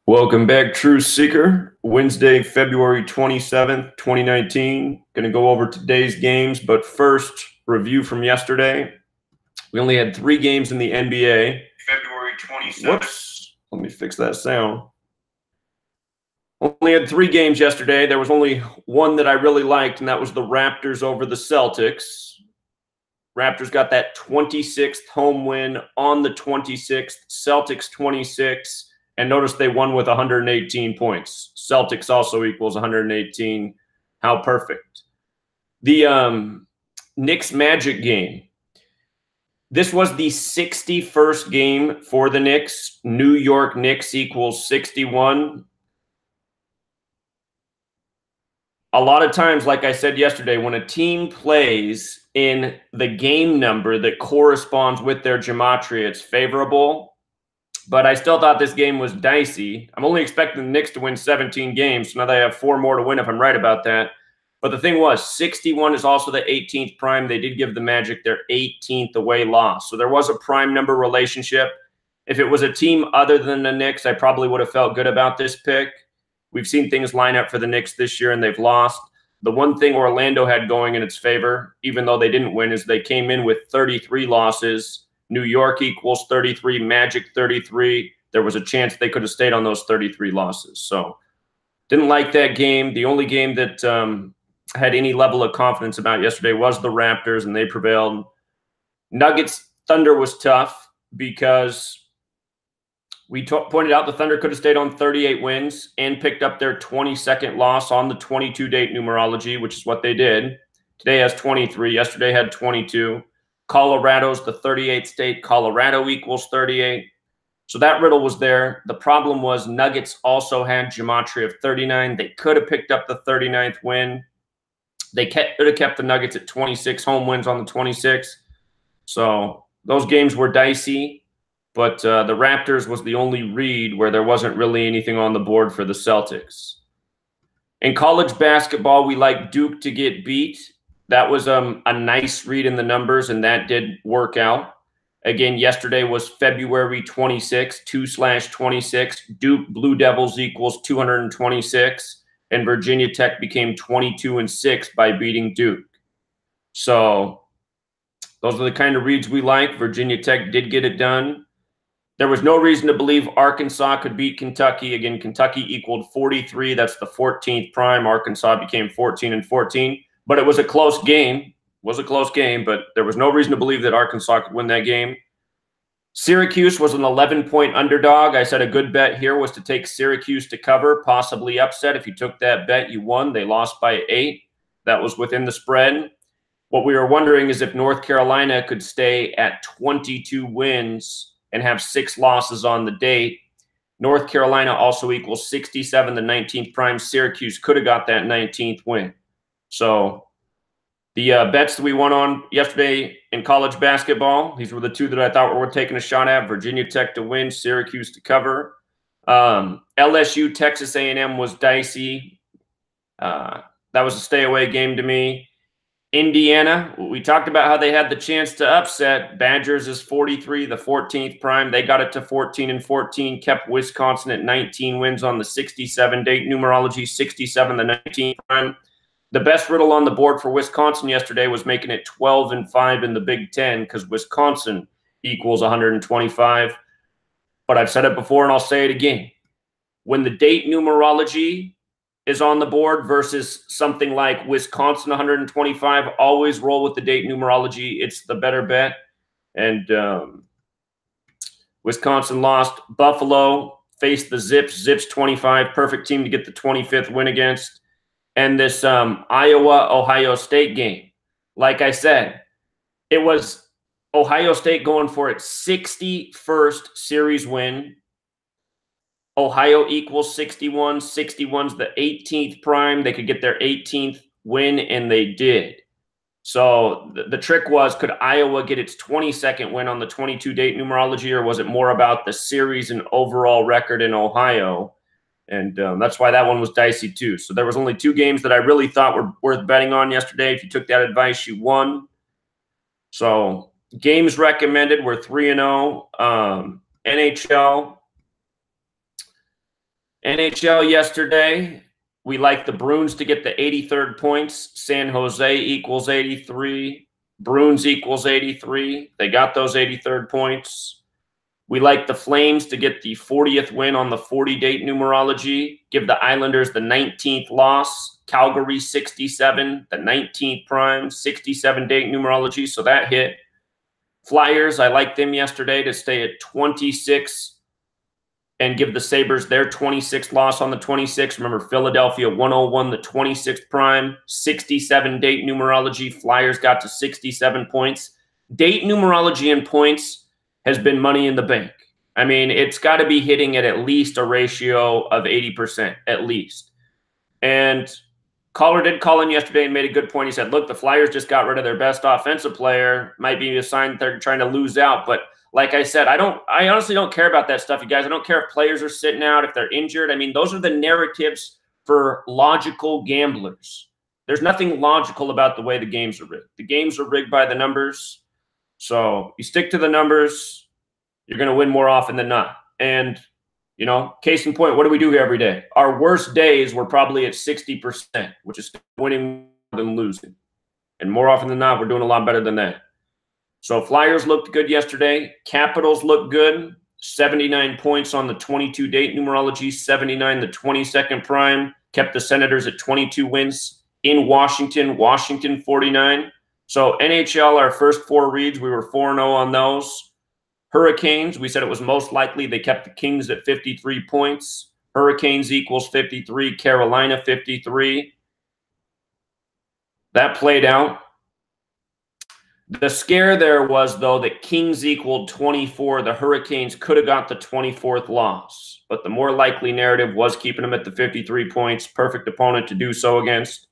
Welcome back, Truth Seeker. Wednesday, February 27th, 2019. Going to go over today's games, but first, review from yesterday. We only had 3 games in the NBA. February 27th. Whoops. Let me fix that sound. Only had 3 games yesterday. There was only one that I really liked, and that was the Raptors over the Celtics. Raptors got that 26th home win on the 26th. Celtics 26. And notice they won with 118 points. Celtics also equals 118. How perfect. The Knicks Magic game. This was the 61st game for the Knicks. New York Knicks equals 61. A lot of times, like I said yesterday, when a team plays in the game number that corresponds with their gematria, it's favorable. But I still thought this game was dicey. I'm only expecting the Knicks to win 17 games, so now they have 4 more to win if I'm right about that. But the thing was, 61 is also the 18th prime. They did give the Magic their 18th away loss. So there was a prime number relationship. If it was a team other than the Knicks, I probably would have felt good about this pick. We've seen things line up for the Knicks this year, and they've lost. The one thing Orlando had going in its favor, even though they didn't win, is they came in with 33 losses. New York equals 33, Magic 33. There was a chance they could have stayed on those 33 losses. So didn't like that game. The only game that had any level of confidence about yesterday was the Raptors, and they prevailed. Nuggets Thunder was tough because we pointed out the Thunder could have stayed on 38 wins and picked up their 22nd loss on the 22-date numerology, which is what they did. Today has 23. Yesterday had 22. Colorado's the 38th state. Colorado equals 38. So that riddle was there. The problem was Nuggets also had gematria of 39. They could have picked up the 39th win. They could have kept the Nuggets at 26 home wins on the 26th. So those games were dicey. But the Raptors was the only read where there wasn't really anything on the board for the Celtics. In college basketball, we like Duke to get beat. That was a nice read in the numbers, and that did work out. Again, yesterday was February 26, 2/26. Duke Blue Devils equals 226, and Virginia Tech became 22-6 by beating Duke. So those are the kind of reads we like. Virginia Tech did get it done. There was no reason to believe Arkansas could beat Kentucky. Again, Kentucky equaled 43. That's the 14th prime. Arkansas became 14-14. But it was a close game. It was a close game, but there was no reason to believe that Arkansas could win that game. Syracuse was an 11-point underdog. I said a good bet here was to take Syracuse to cover, possibly upset. If you took that bet, you won. They lost by 8. That was within the spread. What we were wondering is if North Carolina could stay at 22 wins and have 6 losses on the date. North Carolina also equals 67, the 19th prime. Syracuse could have got that 19th win. So the bets that we won on yesterday in college basketball, these were the 2 that I thought were worth taking a shot at. Virginia Tech to win, Syracuse to cover. LSU, Texas A&M was dicey. That was a stay-away game to me. Indiana, we talked about how they had the chance to upset. Badgers is 43, the 14th prime. They got it to 14-14, kept Wisconsin at 19 wins on the 67-date numerology, 67, the 19th prime. The best riddle on the board for Wisconsin yesterday was making it 12-5 in the Big Ten because Wisconsin equals 125. But I've said it before and I'll say it again. When the date numerology is on the board versus something like Wisconsin 125, always roll with the date numerology. It's the better bet. And Wisconsin lost. Buffalo faced the Zips. Zips 25, perfect team to get the 25th win against. And this Iowa-Ohio State game, like I said, it was Ohio State going for its 61st series win. Ohio equals 61. 61's the 18th prime. They could get their 18th win, and they did. So the trick was, could Iowa get its 22nd win on the 22-date numerology, or was it more about the series and overall record in Ohio? And that's why that one was dicey too. So there was only 2 games that I really thought were worth betting on yesterday. If you took that advice, you won. So games recommended were 3-0. NHL, NHL yesterday, we like the Bruins to get the 83rd points. San Jose equals 83. Bruins equals 83. They got those 83rd points. We like the Flames to get the 40th win on the 40-date numerology. Give the Islanders the 19th loss. Calgary 67, the 19th prime, 67-date numerology, so that hit. Flyers, I like them yesterday to stay at 26 and give the Sabres their 26th loss on the 26th. Remember, Philadelphia 101, the 26th prime, 67-date numerology. Flyers got to 67 points. Date numerology and points has been money in the bank. I mean, it's got to be hitting at least a ratio of 80%, at least. And Caller did call in yesterday and made a good point. He said, look, the Flyers just got rid of their best offensive player. Might be a sign that they're trying to lose out. But like I said, I honestly don't care about that stuff, you guys. I don't care if players are sitting out, if they're injured. I mean, those are the narratives for logical gamblers. There's nothing logical about the way the games are rigged. The games are rigged by the numbers. So you stick to the numbers, you're going to win more often than not. And, you know, case in point, what do we do here every day? Our worst days were probably at 60%, which is winning more than losing. And more often than not, we're doing a lot better than that. So Flyers looked good yesterday. Capitals looked good. 79 points on the 22-date numerology, 79 the 22nd prime. Kept the Senators at 22 wins. In Washington, Washington 49. So NHL, our first 4 reads, we were 4-0 on those. Hurricanes, we said it was most likely. They kept the Kings at 53 points. Hurricanes equals 53. Carolina 53. That played out. The scare there was, though, that Kings equaled 24. The Hurricanes could have got the 24th loss. But the more likely narrative was keeping them at the 53 points. Perfect opponent to do so against.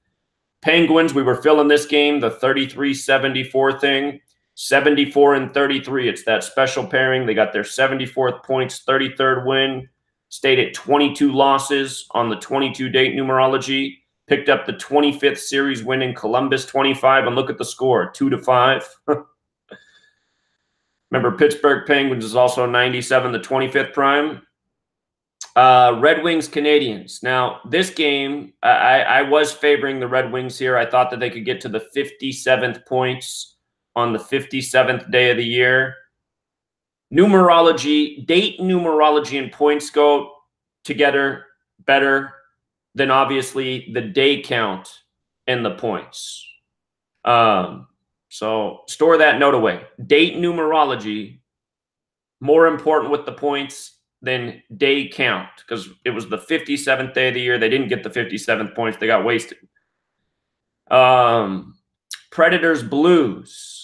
Penguins, we were filling this game, the 33-74 thing. 74 and 33. It's that special pairing. They got their 74th points, 33rd win. Stayed at 22 losses on the 22-date numerology. Picked up the 25th series win in Columbus, 25. And look at the score, 2-5. Remember, Pittsburgh Penguins is also 97, the 25th prime. Red Wings Canadians. Now, this game, I was favoring the Red Wings here. I thought that they could get to the 57th points on the 57th day of the year. Numerology, date numerology and points go together better than obviously the day count and the points. So store that note away. Date numerology, more important with the points than day count, because it was the 57th day of the year. They didn't get the 57th points. They got wasted. Predators Blues.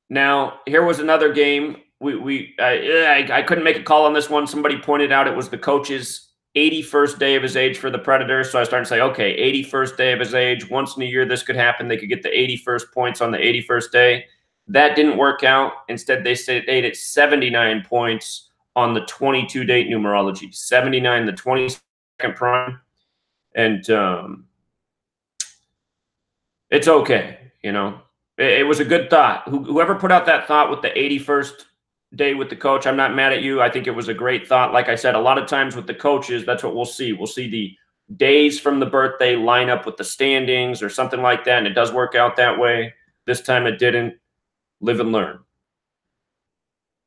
Now, here was another game. I couldn't make a call on this one. Somebody pointed out it was the coach's 81st day of his age for the Predators. So I started to say, okay, 81st day of his age. Once in a year, this could happen. They could get the 81st points on the 81st day. That didn't work out. Instead, they stayed at 79 points on the 22-date numerology. 79, the 22nd prime. And it's okay, you know. It was a good thought. Whoever put out that thought with the 81st day with the coach, I'm not mad at you. I think it was a great thought. Like I said, a lot of times with the coaches, that's what we'll see. We'll see the days from the birthday line up with the standings or something like that, and it does work out that way. This time it didn't. Live and learn.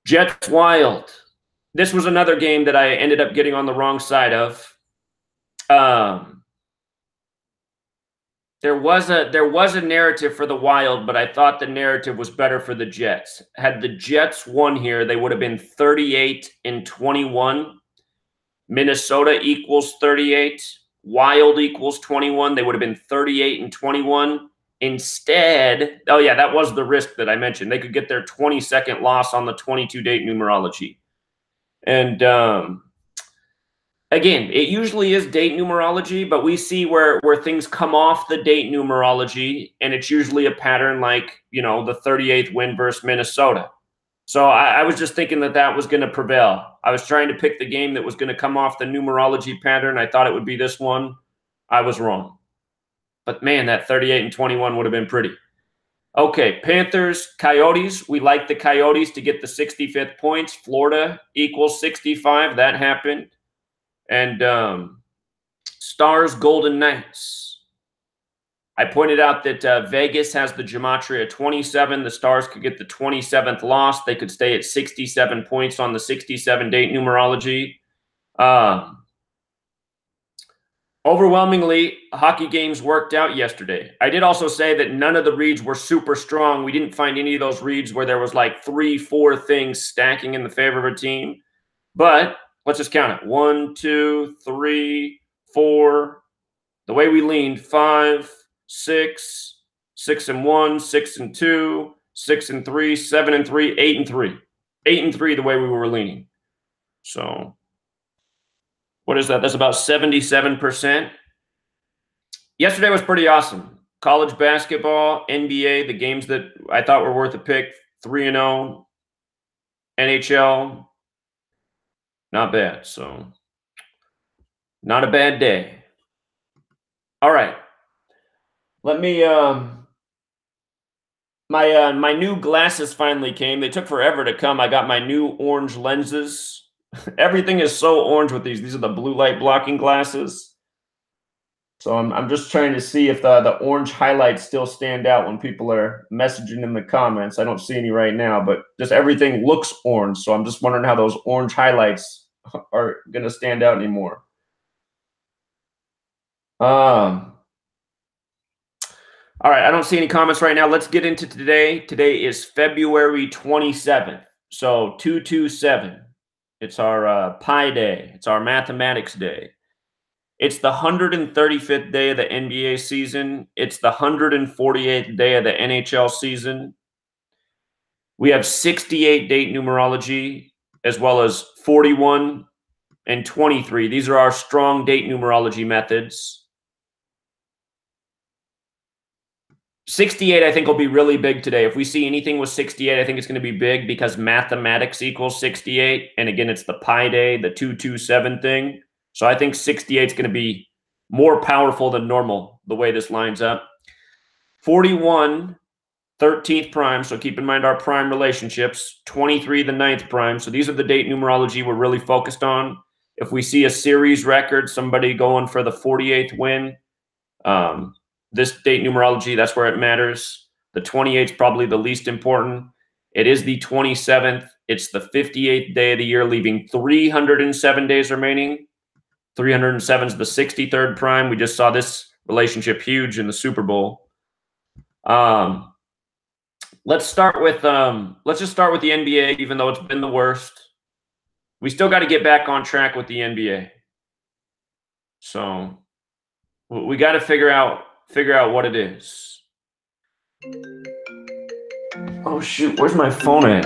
Jets Wild. This was another game that I ended up getting on the wrong side of. There was a narrative for the Wild, but I thought the narrative was better for the Jets. Had the Jets won here, they would have been 38-21. Minnesota equals 38. Wild equals 21. They would have been 38-21. Instead, oh yeah, that was the risk that I mentioned. They could get their 22nd loss on the 22-date numerology. And again, it usually is date numerology, but we see where things come off the date numerology, and it's usually a pattern like, you know, the 38th win versus Minnesota. So I was just thinking that was going to prevail. I was trying to pick the game that was going to come off the numerology pattern. I thought it would be this one. I was wrong. But, man, that 38-21 would have been pretty. Okay, Panthers, Coyotes. We like the Coyotes to get the 65th points. Florida equals 65. That happened. And Stars Golden Knights. I pointed out that Vegas has the Gematria 27. The Stars could get the 27th loss. They could stay at 67 points on the 67 date numerology. Overwhelmingly, hockey games worked out yesterday. I did also say that none of the reads were super strong. We didn't find any of those reads where there was like 3-4 things stacking in the favor of a team. But let's just count it. 1, 2, 3, 4. The way we leaned, 5, 6, 6 and 1, 6 and 2, 6 and 3, 7 and 3, 8 and 3. 8 and 3 the way we were leaning. So what is that? That's about 77%. Yesterday was pretty awesome. College basketball, NBA, the games that I thought were worth a pick, 3-0. NHL, not bad. So not a bad day. All right. Let me my new glasses finally came. They took forever to come. I got my new orange lenses. Everything is so orange with these. These are the blue light blocking glasses. So I'm just trying to see if the orange highlights still stand out when people are messaging in the comments. I don't see any right now, but just everything looks orange. So I'm just wondering how those orange highlights are going to stand out anymore. All right, I don't see any comments right now. Let's get into today. Today is February 27th. So 227. It's our Pi Day. It's our mathematics day. It's the 135th day of the NBA season. It's the 148th day of the NHL season. We have 68 date numerology, as well as 41 and 23. These are our strong date numerology methods. 68, I think, will be really big today. If we see anything with 68, I think it's going to be big because mathematics equals 68. And again, it's the Pi Day, the 227 thing. So I think 68 is going to be more powerful than normal, the way this lines up. 41, 13th prime. So keep in mind our prime relationships. 23, the 9th prime. So these are the date numerology we're really focused on. If we see a series record, somebody going for the 48th win, this date numerology, that's where it matters. The 28th is probably the least important. It is the 27th. It's the 58th day of the year, leaving 307 days remaining. 307 is the 63rd prime. We just saw this relationship huge in the Super Bowl. Let's start with let's just start with the NBA, even though it's been the worst. We still got to get back on track with the NBA. So we got to figure out what it is. Oh shoot, where's my phone at?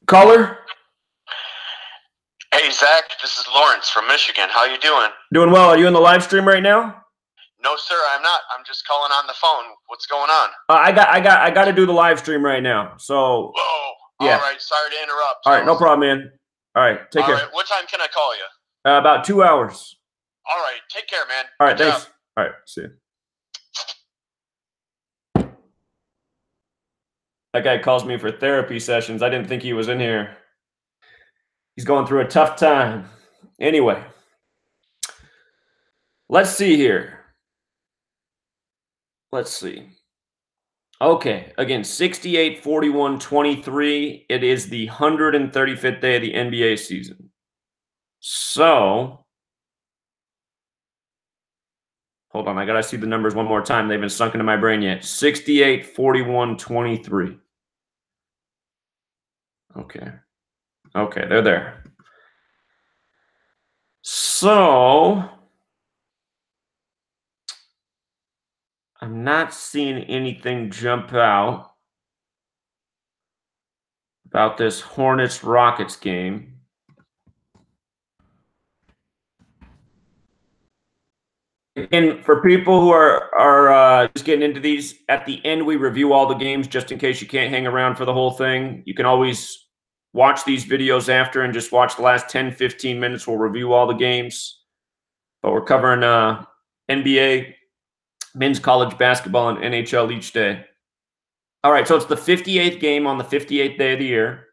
Caller? Hey Zach, this is Lawrence from Michigan. How you doing? Doing well. Are you in the live stream right now? No, sir, I'm not. I'm just calling on the phone. What's going on? I got to do the live stream right now. So. Whoa. Yeah. All right. Sorry to interrupt. All right, no problem, man. All right, take care. All right. What time can I call you? About 2 hours. All right. Take care, man. All right, thanks. All right, see you. That guy calls me for therapy sessions. I didn't think he was in here. He's going through a tough time. Anyway, let's see here. Let's see. Okay, again, 68, 41, 23. It is the 135th day of the NBA season. So, hold on, I got to see the numbers one more time. They've been sunk into my brain yet. 68, 41, 23. Okay. Okay, they're there. So, I'm not seeing anything jump out about this Hornets-Rockets game. And for people who are just getting into these, at the end we review all the games just in case you can't hang around for the whole thing. You can always watch these videos after and just watch the last 10, 15 minutes. We'll review all the games. But we're covering NBA. Men's college basketball and NHL each day. All right, so it's the 58th game on the 58th day of the year.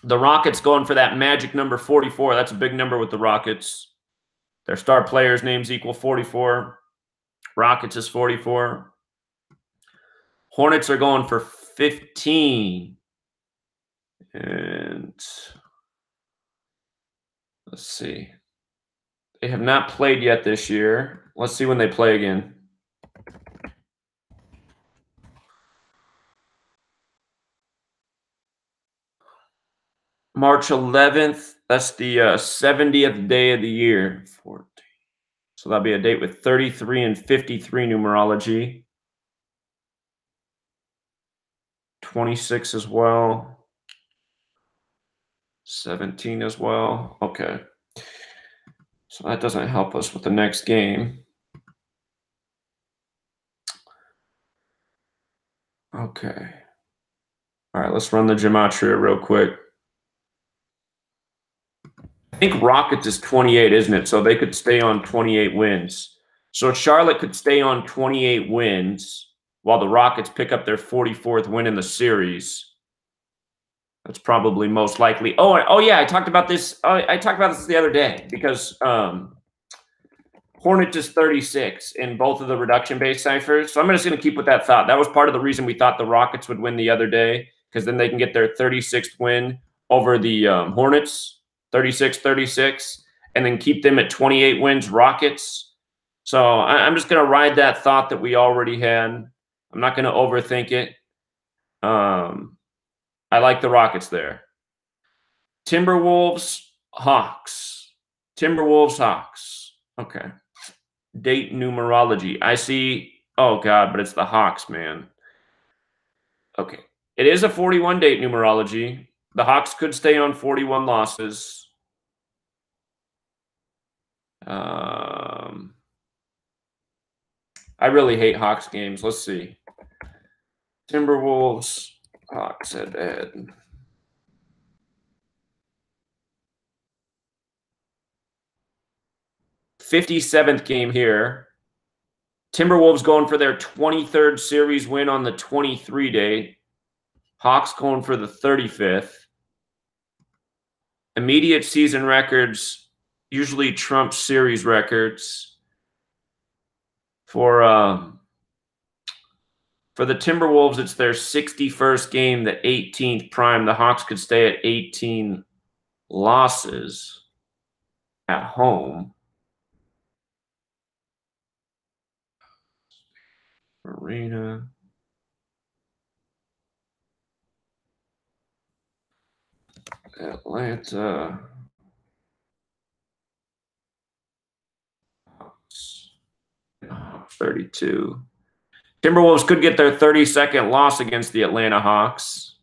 The Rockets going for that magic number 44. That's a big number with the Rockets. Their star players' names equal 44. Rockets is 44. Hornets are going for 15. And let's see. They have not played yet this year. Let's see when they play again. March 11th. That's the 70th day of the year. 14. So that'll be a date with 33 and 53 numerology. 26 as well. 17 as well. Okay. So that doesn't help us with the next game. Okay. All right, let's run the Gematria real quick. I think Rockets is 28, isn't it? So they could stay on 28 wins. So Charlotte could stay on 28 wins while the Rockets pick up their 44th win in the series. That's probably most likely. Oh yeah, I talked about this. I talked about this the other day because Hornet is 36 in both of the reduction-based ciphers. So I'm just going to keep with that thought. That was part of the reason we thought the Rockets would win the other day, because then they can get their 36th win over the Hornets, 36-36, and then keep them at 28 wins, Rockets. So I'm just going to ride that thought that we already had. I'm not going to overthink it. I like the Rockets there. Timberwolves, Hawks. Timberwolves, Hawks. Okay. Date numerology. I see. Oh, God, but it's the Hawks, man. Okay. It is a 41 date numerology. The Hawks could stay on 41 losses. I really hate Hawks games. Let's see. Timberwolves, Hawks head-to-head. '57th game here. Timberwolves going for their 23rd series win on the 23 date. Hawks going for the 35th. Immediate season records usually trump series records. For the Timberwolves, it's their 61st game, the 18th prime. The Hawks could stay at 18 losses at home. Arena. Atlanta. 32. Timberwolves could get their 32nd loss against the Atlanta Hawks.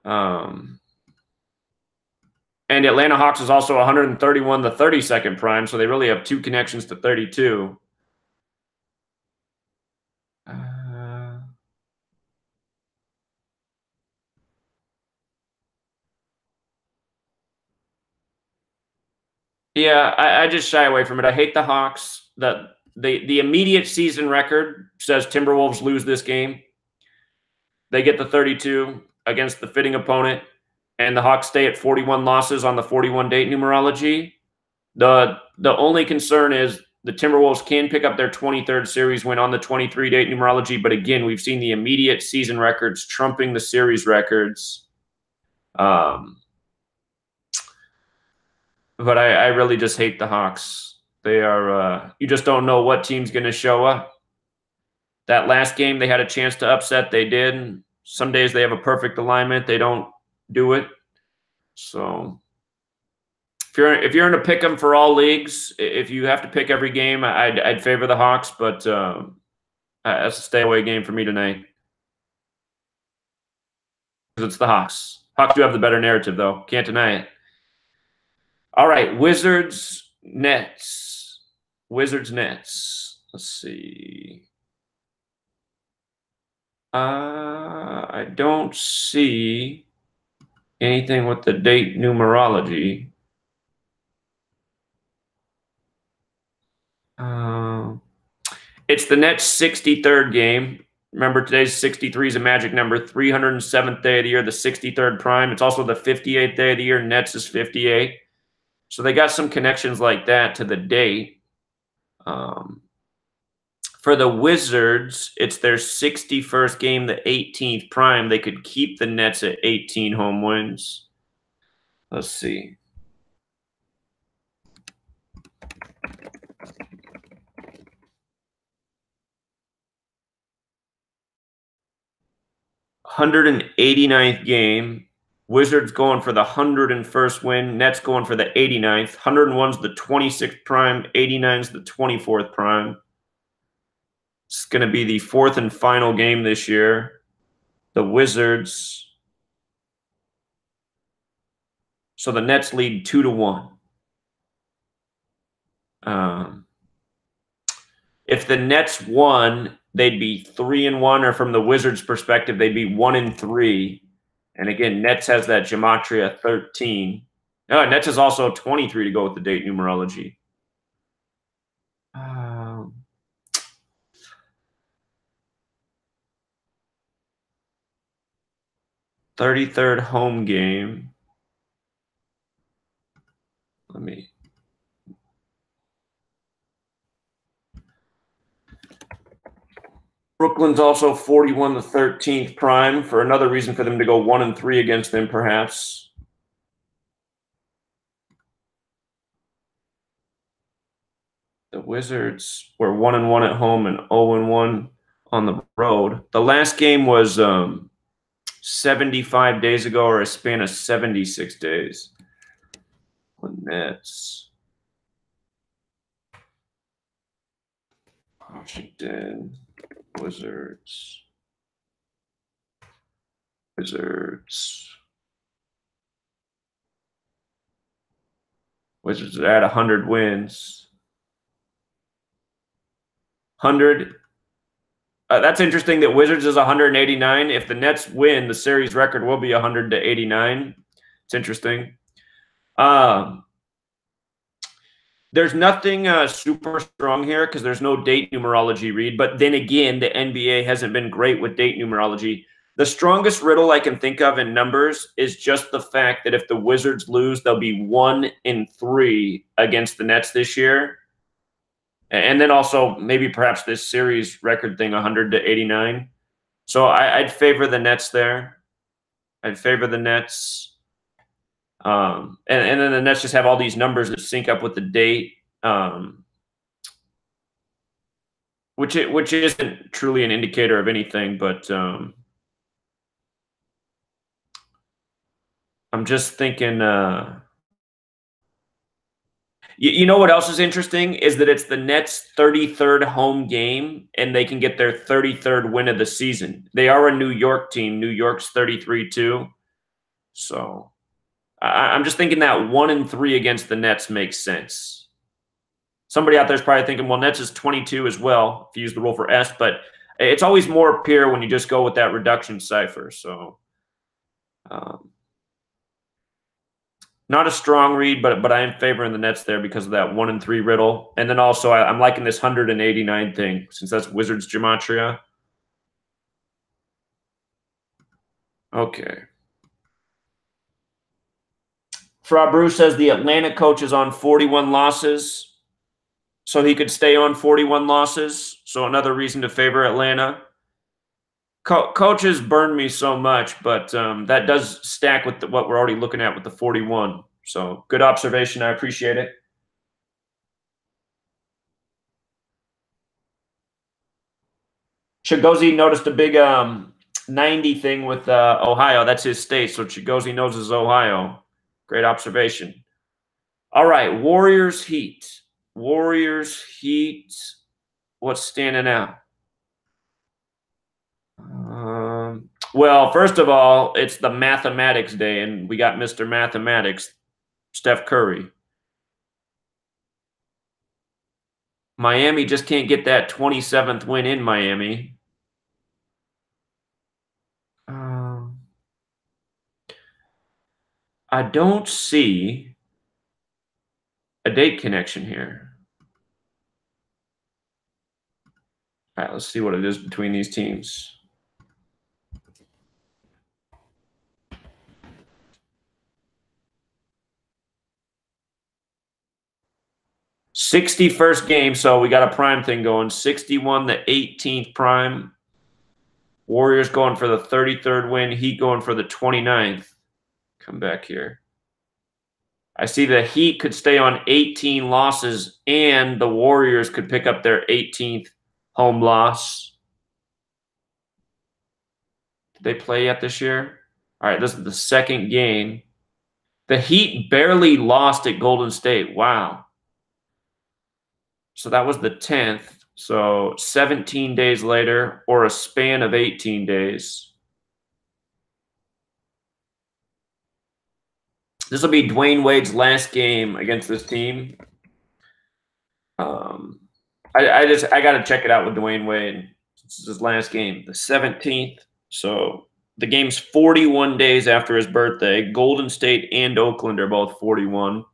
And Atlanta Hawks is also 131, the 32nd prime, so they really have two connections to 32. Yeah, I just shy away from it. I hate the Hawks. The immediate season record says Timberwolves lose this game. They get the 32 against the fitting opponent, and the Hawks stay at 41 losses on the 41 date numerology. The only concern is the Timberwolves can pick up their 23rd series win on the 23 date numerology, but again, we've seen the immediate season records trumping the series records. But I really just hate the Hawks. They are you just don't know what team's going to show up. That last game, they had a chance to upset. They did. Some days they have a perfect alignment. They don't do it. So if you're in a pick 'em for all leagues, if you have to pick every game, I'd favor the Hawks. But that's a stay away game for me tonight because it's the Hawks. Hawks do have the better narrative, though. Can't deny it. All right, Wizards, Nets. Wizards, Nets. Let's see. I don't see anything with the date numerology. It's the Nets' 63rd game. Remember, today's 63 is a magic number. 307th day of the year, the 63rd prime. It's also the 58th day of the year. Nets is 58. So they got some connections like that to the date. For the Wizards, it's their 61st game, the 18th prime. They could keep the Nets at 18 home wins. Let's see. $189th game. Wizards going for the 101st win. Nets going for the 89th. 101's the 26th prime. 89's the 24th prime. It's going to be the fourth and final game this year. The Wizards. So the Nets lead 2-1. If the Nets won, they'd be 3-1, or from the Wizards' perspective, they'd be 1-3. And again, Nets has that Gematria 13. Nets is also 23 to go with the date numerology. 33rd home game. Brooklyn's also 41 the 13th prime, for another reason for them to go 1-3 against them, perhaps. The Wizards were 1-1 at home and 0-1 on the road. The last game was 75 days ago, or a span of 76 days. The Nets. Washington. Wizards. Wizards are at 100 wins. 100. That's interesting that Wizards is 189. If the Nets win, the series record will be 100-89. It's interesting. There's nothing super strong here because there's no date numerology read. But then again, the NBA hasn't been great with date numerology. The strongest riddle I can think of in numbers is just the fact that if the Wizards lose, they'll be 1-3 against the Nets this year. And then also maybe perhaps this series record thing, 100-89. So I'd favor the Nets there. I'd favor the Nets. And then the Nets just have all these numbers that sync up with the date, which isn't truly an indicator of anything, but I'm just thinking. You know what else is interesting is that it's the Nets' 33rd home game, and they can get their 33rd win of the season. They are a New York team. New York's 33-2. So I'm just thinking that 1-3 against the Nets makes sense. Somebody out there is probably thinking, well, Nets is 22 as well, if you use the rule for S, but it's always more pure when you just go with that reduction cipher. So not a strong read, but I am favoring the Nets there because of that 1-3 riddle. And then also I'm liking this 189 thing, since that's Wizards Gematria. Okay. Frabru says the Atlanta coach is on 41 losses, so he could stay on 41 losses. So another reason to favor Atlanta. Coaches burn me so much, but that does stack with what we're already looking at with the 41. So good observation. I appreciate it. Chigozie noticed a big 90 thing with Ohio. That's his state, so Chigozie knows his Ohio. Great observation. All right, Warriors Heat. Warriors Heat. What's standing out? Well, first of all, it's the mathematics day, and we got Mr. Mathematics, Steph Curry. Miami just can't get that 27th win in Miami. I don't see a date connection here. All right, let's see what it is between these teams. '61st game, so we got a prime thing going. 61, the 18th prime. Warriors going for the 33rd win. Heat going for the 29th. Come back here. I see the Heat could stay on 18 losses, and the Warriors could pick up their 18th home loss. Did they play yet this year? All right, this is the second game. The Heat barely lost at Golden State. Wow. So that was the 10th. So 17 days later, or a span of 18 days. This will be Dwayne Wade's last game against this team. I got to check it out with Dwayne Wade. This is his last game, the 17th. So the game's 41 days after his birthday. Golden State and Oakland are both 41.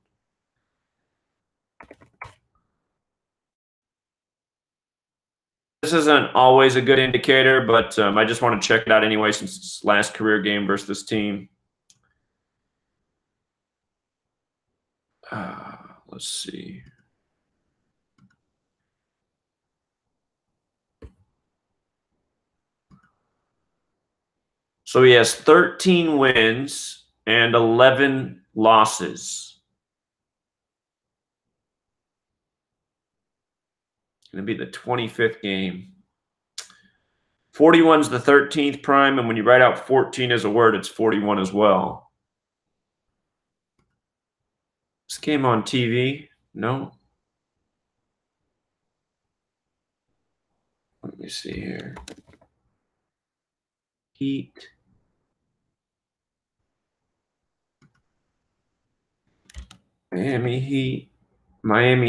This isn't always a good indicator, but I just want to check it out anyway since it's his last career game versus this team. Let's see. So he has 13 wins and 11 losses. It's going to be the 25th game. 41's the 13th prime, and when you write out 14 as a word, it's 41 as well. This game on TV? No. Let me see here. Heat. Miami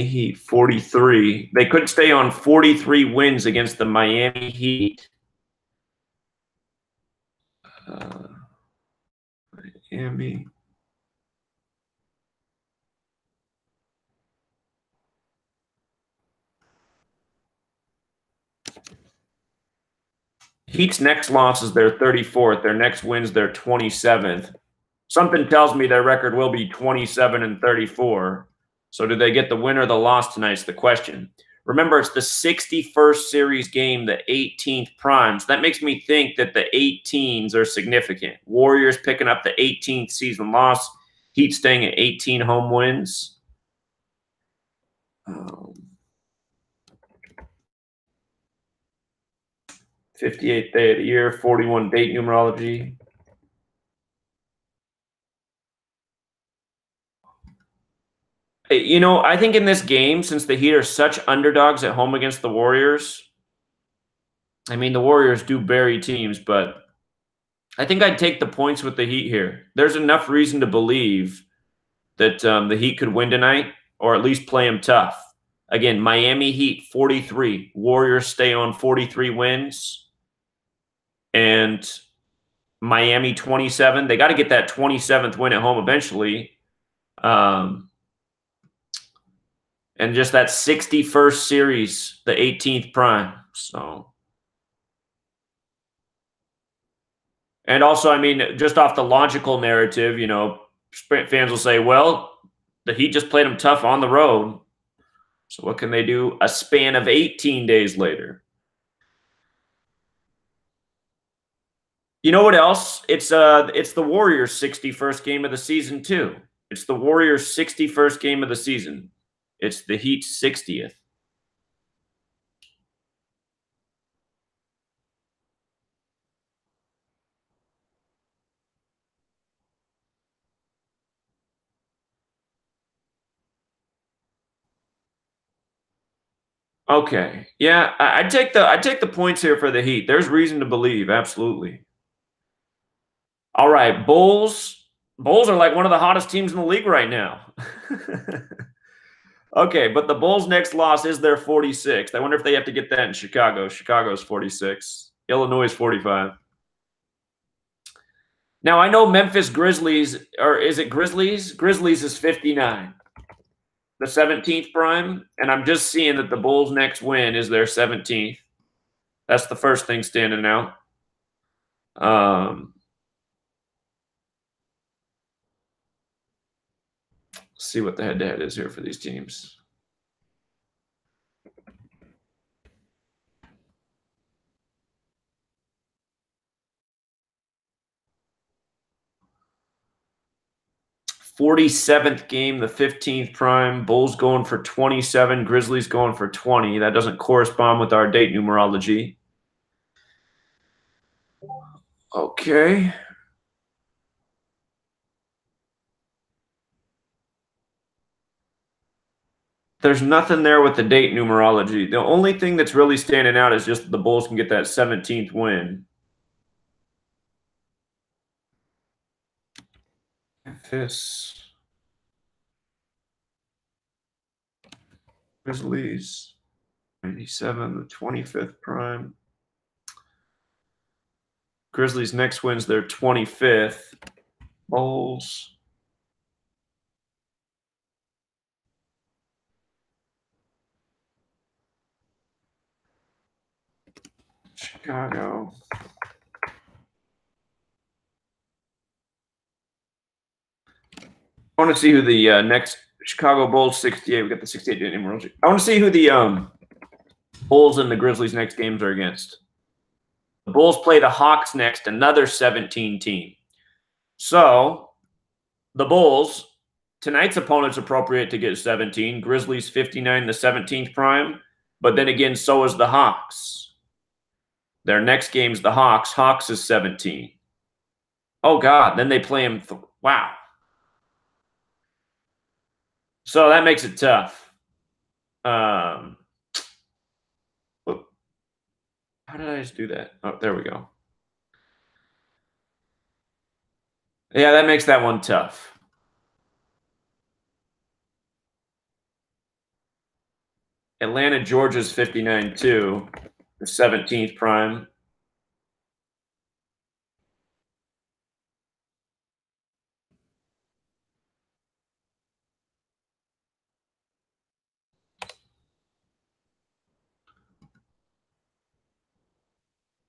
Heat 43. They could stay on 43 wins against the Miami Heat. Miami. Heat's next loss is their 34th. Their next win's their 27th. Something tells me their record will be 27-34. So do they get the win or the loss tonight's the question. Remember, it's the 61st series game, the 18th prime. So that makes me think that the 18s are significant. Warriors picking up the 18th season loss. Heat staying at 18 home wins. 58th day of the year, 41 date numerology. You know, I think in this game, since the Heat are such underdogs at home against the Warriors, I mean, the Warriors do bury teams, but I think I'd take the points with the Heat here. There's enough reason to believe that the Heat could win tonight, or at least play them tough. Again, Miami Heat 43. Warriors stay on 43 wins. And Miami 27. They got to get that 27th win at home eventually. And just that 61st series, the 18th prime. So, and also, I mean, just off the logical narrative, you know, fans will say, well, the Heat just played them tough on the road. So what can they do a span of 18 days later? You know what else? It's the Warriors' 61st game of the season too. It's the Warriors' 61st game of the season. It's the Heat's 60th. Okay. Yeah, I'd take the points here for the Heat. There's reason to believe, absolutely. All right, Bulls. Bulls are like one of the hottest teams in the league right now. Okay, but the Bulls' next loss is their 46th. I wonder if they have to get that in Chicago. Chicago's 46. Illinois is 45. Now, I know Memphis Grizzlies, or is it Grizzlies? Grizzlies is 59. The 17th prime, and I'm just seeing that the Bulls' next win is their 17th. That's the first thing standing out. Let's see what the head-to-head is here for these teams. "47th game, the 15th prime. Bulls going for 27. Grizzlies going for 20. That doesn't correspond with our date numerology. Okay. There's nothing there with the date numerology. The only thing that's really standing out is just the Bulls can get that 17th win. Memphis. Grizzlies. 97, the 25th prime. Grizzlies next win's their 25th. Bulls. Chicago. I want to see who the next Chicago Bulls 68. We got the 68 numerology. I want to see who the Bulls and the Grizzlies next games are against. The Bulls play the Hawks next, another 17 team. So the Bulls, tonight's opponent's appropriate to get 17. Grizzlies 59, the 17th prime. But then again, so is the Hawks. Their next game's the Hawks. Hawks is 17. Oh, God. Then they play him. Wow. So that makes it tough. How did I just do that? Oh, there we go. Yeah, that makes that one tough. Atlanta, Georgia's 59 too, the 17th prime.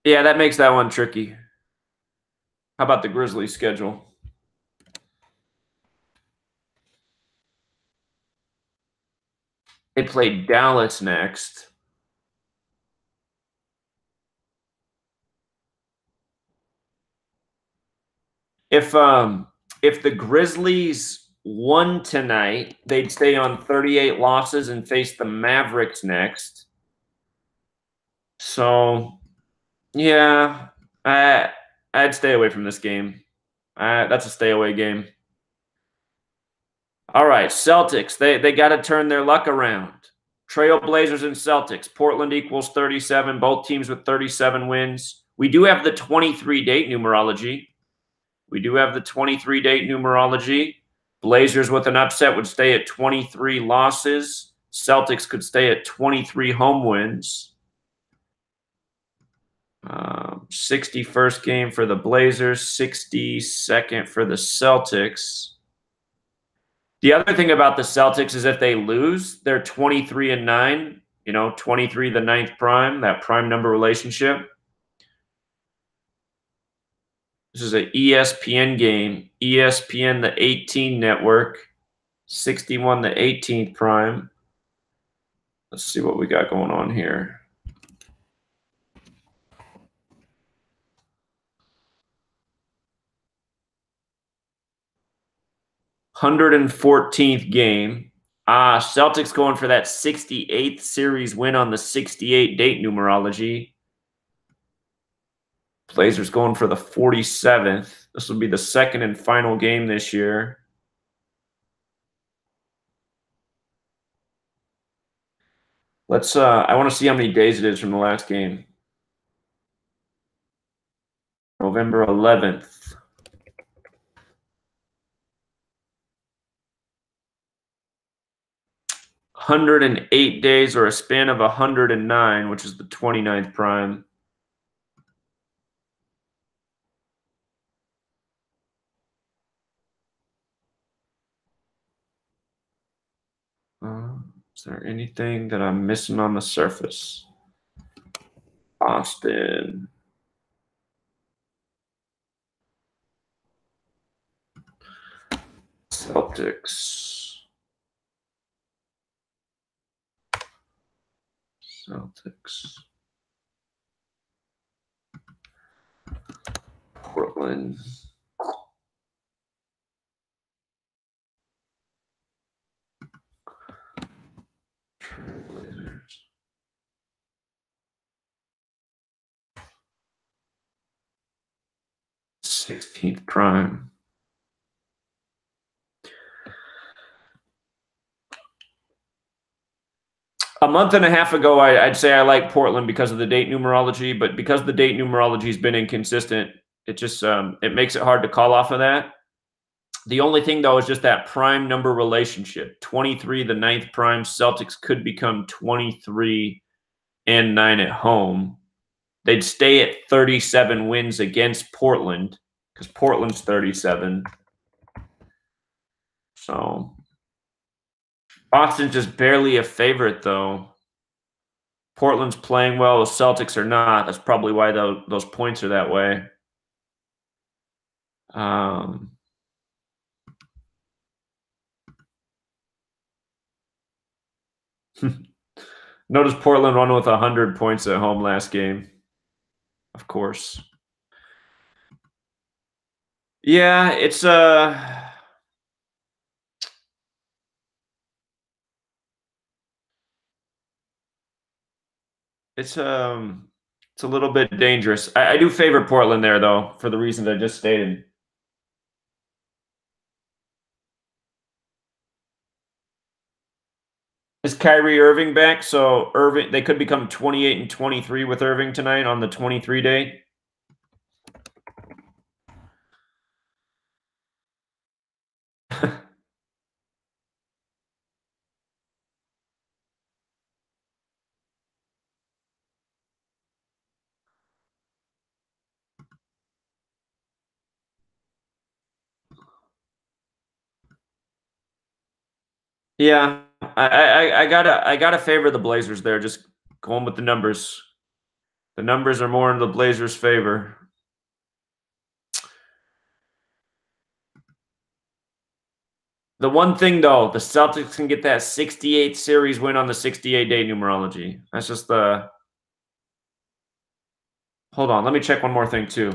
Yeah, that makes that one tricky. How about the Grizzlies schedule? They play Dallas next. If the Grizzlies won tonight, they'd stay on 38 losses and face the Mavericks next. So, yeah, I'd stay away from this game. That's a stay away game. All right, Celtics. They got to turn their luck around. Trailblazers and Celtics. Portland equals 37. Both teams with 37 wins. We do have the 23 date numerology. Blazers with an upset would stay at 23 losses. Celtics could stay at 23 home wins. 61st game for the Blazers, 62nd for the Celtics. The other thing about the Celtics is if they lose, they're 23-9, 23 the 9th prime, that prime number relationship. This is an ESPN game. ESPN, the 18 network, 61 the 18th prime. Let's see what we got going on here. $114th game. Celtics going for that 68th series win on the 68 date numerology. Blazers going for the 47th. This will be the second and final game this year. Let's I want to see how many days it is from the last game. November 11th. $108 days, or a span of 109, which is the 29th prime. Is there anything that I'm missing on the surface? Boston. Celtics. Portland. Trailblazers. 16th prime. A month and a half ago, I'd say I like Portland because of the date numerology, but because the date numerology has been inconsistent, it just it makes it hard to call off of that. The only thing, though, is just that prime number relationship. 23, the 9th prime. Celtics could become 23 and 9 at home. They'd stay at 37 wins against Portland because Portland's 37. So Boston's just barely a favorite, though. Portland's playing well. The Celtics are not. That's probably why those points are that way. Notice Portland won with 100 points at home last game. Of course. Yeah, it's a little bit dangerous. I do favor Portland there, though, for the reasons I just stated. Is Kyrie Irving back? So they could become 28 and 23 with Irving tonight on the 23 date. Yeah, I gotta favor the Blazers there. Just going with the numbers. The numbers are more in the Blazers' favor. The one thing, though, the Celtics can get that 68 series win on the 68-day numerology. That's just the... Hold on, let me check one more thing, too.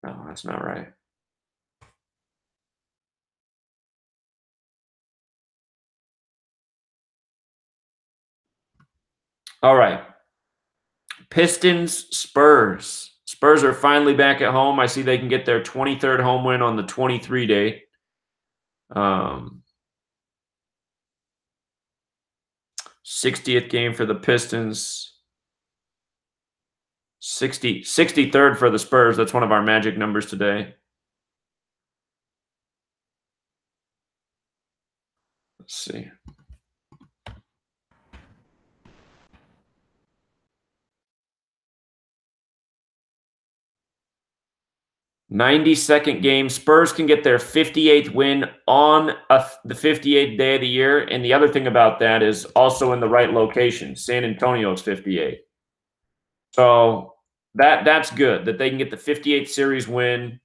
No, that's not right. All right. Pistons, Spurs. Spurs are finally back at home. I see they can get their 23rd home win on the 23 date. 60th game for the Pistons. 63rd for the Spurs. That's one of our magic numbers today. Let's see. '92nd game. Spurs can get their 58th win on the 58th day of the year. And the other thing about that is also in the right location. San Antonio's 58. So that's good that they can get the 58th series win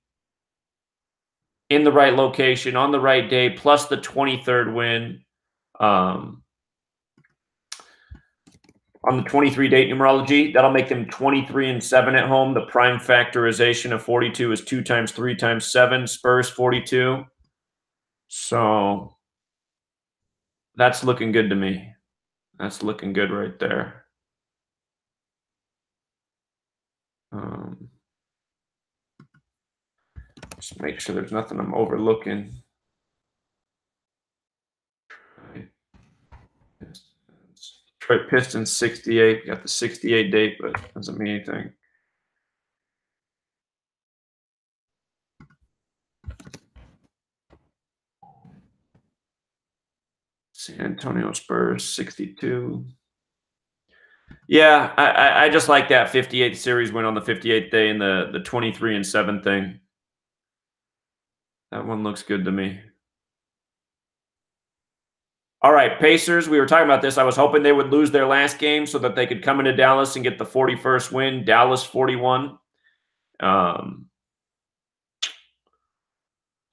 in the right location on the right day, plus the 23rd win on the 23 date numerology. That'll make them 23 and 7 at home. The prime factorization of 42 is 2 times 3 times 7. Spurs 42. So that's looking good to me. That's looking good right there. Just make sure there's nothing I'm overlooking. Detroit Pistons 68. Got the 68 date, but doesn't mean anything. San Antonio Spurs 62. Yeah, I just like that 58th series win on the 58th day and the 23 and 7 thing. That one looks good to me. All right, Pacers, we were talking about this. I was hoping they would lose their last game so that they could come into Dallas and get the 41st win. Dallas 41.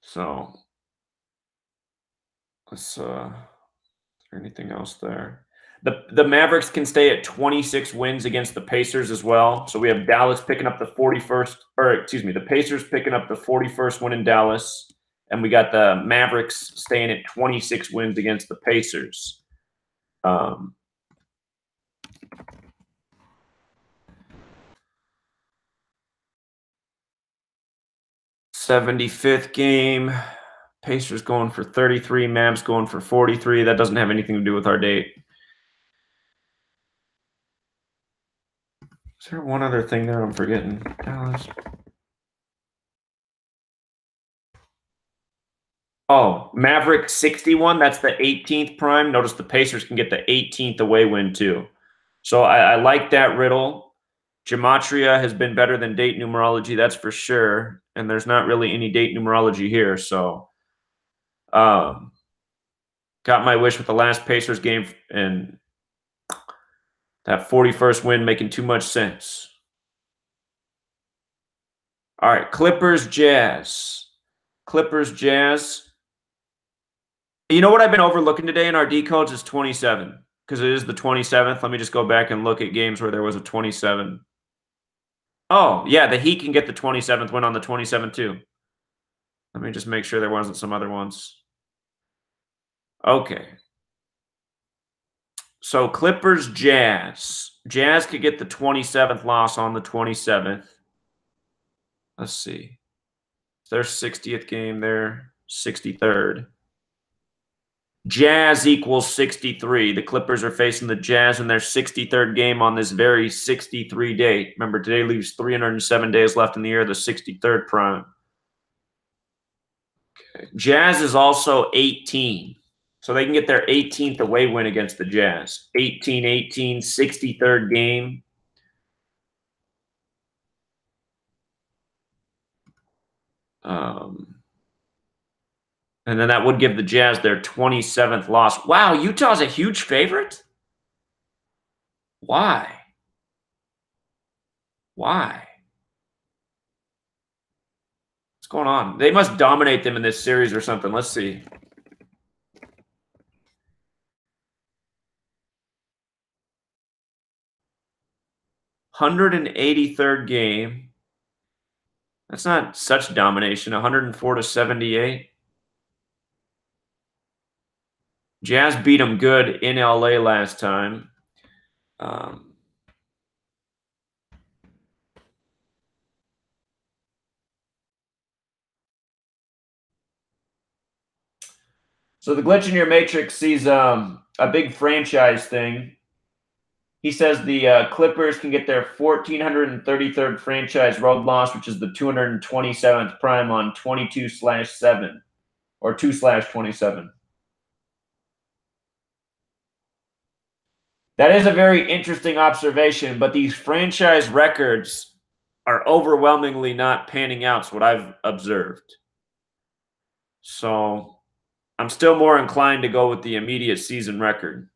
So let's is there anything else there? The Mavericks can stay at 26 wins against the Pacers as well. So we have Dallas picking up the 41st, or excuse me, the Pacers picking up the 41st win in Dallas. And we got the Mavericks staying at 26 wins against the Pacers. 75th game. Pacers going for 33, Mavs going for 43. That doesn't have anything to do with our date. Is there one other thing there I'm forgetting? Dallas. Oh, Maverick 61. That's the 18th prime. Notice the Pacers can get the 18th away win too. So I like that riddle. Gematria has been better than date numerology, that's for sure. And there's not really any date numerology here. So got my wish with the last Pacers game and that 41st win making too much sense. All right, Clippers, Jazz. Clippers, Jazz. You know what I've been overlooking today in our decodes is 27 because it is the 27th. Let me just go back and look at games where there was a 27. Oh, yeah, the Heat can get the 27th win on the 27th too. Let me just make sure there wasn't some other ones. Okay. So Clippers, Jazz. Jazz could get the 27th loss on the 27th. Let's see. Their 60th game, their 63rd. Jazz equals 63. The Clippers are facing the Jazz in their 63rd game on this very 63 date. Remember, today leaves 307 days left in the year, the 63rd prime. Okay. Jazz is also 18. So they can get their 18th away win against the Jazz. 18-18, 63rd game. And then that would give the Jazz their 27th loss. Wow, Utah's a huge favorite? Why? Why? What's going on? They must dominate them in this series or something. Let's see. $183rd game. That's not such domination. 104-78. Jazz beat them good in LA last time. So the glitch in your matrix sees a big franchise thing. He says the Clippers can get their 1,433rd franchise road loss, which is the 227th prime on 22/7 or 2/27. That is a very interesting observation, but these franchise records are overwhelmingly not panning out, is what I've observed. So I'm still more inclined to go with the immediate season record.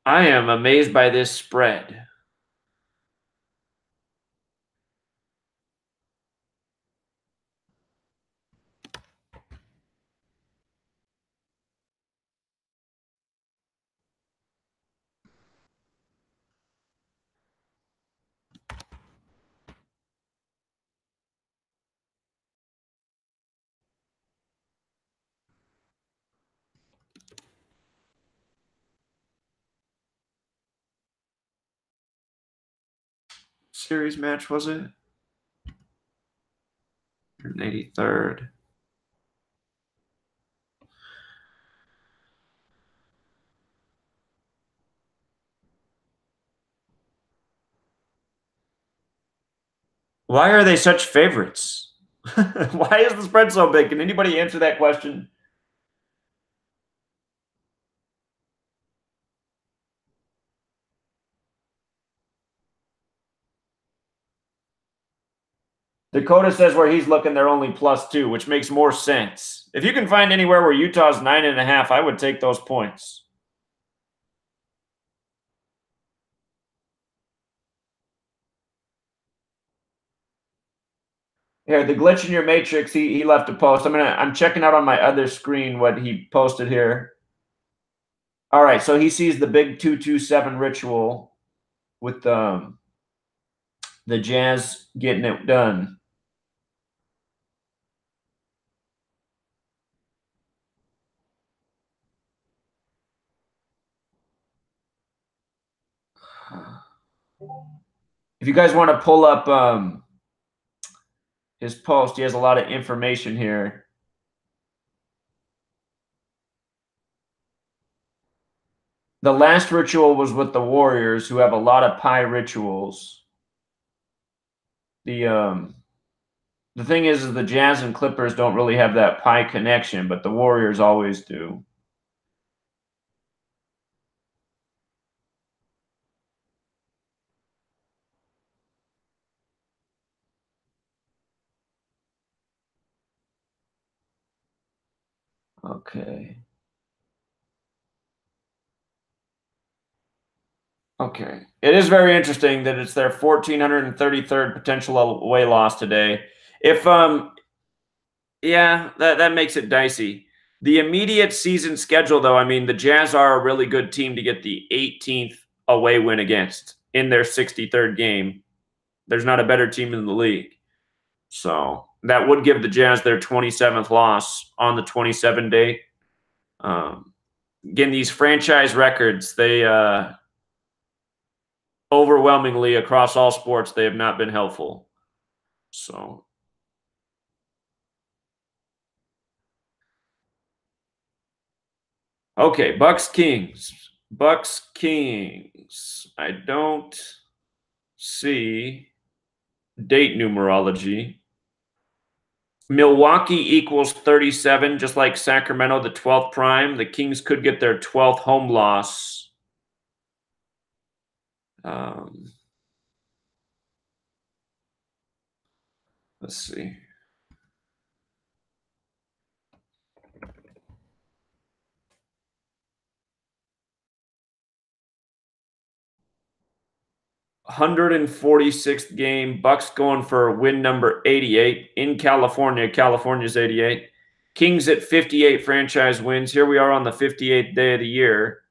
I am amazed by this spread. Series match, was it? 183rd. Why are they such favorites? Why is the spread so big? Can anybody answer that question? Dakota says where he's looking, they're only +2, which makes more sense. If you can find anywhere where Utah's 9.5, I would take those points. Here, the glitch in your matrix, he left a post. I'm checking out on my other screen what he posted here. All right, so he sees the big 227 ritual with the Jazz getting it done. If you guys want to pull up his post, he has a lot of information here. The last ritual was with the Warriors, who have a lot of pi rituals. The thing is the Jazz and Clippers don't really have that pi connection, but the Warriors always do. Okay. Okay. It is very interesting that it's their 1,433rd potential away loss today. If yeah, that makes it dicey. The immediate season schedule, though, I mean, the Jazz are a really good team to get the 18th away win against in their 63rd game. There's not a better team in the league. So that would give the Jazz their 27th loss on the 27 date. Again, these franchise records, they overwhelmingly across all sports, they have not been helpful. So okay, Bucks Kings. Bucks Kings. I don't see date numerology. Milwaukee equals 37, just like Sacramento, the 12th prime. The Kings could get their 12th home loss. Let's see. $146th game. Bucks going for win number 88 in California. California's 88. Kings at 58 franchise wins. Here we are on the 58th day of the year.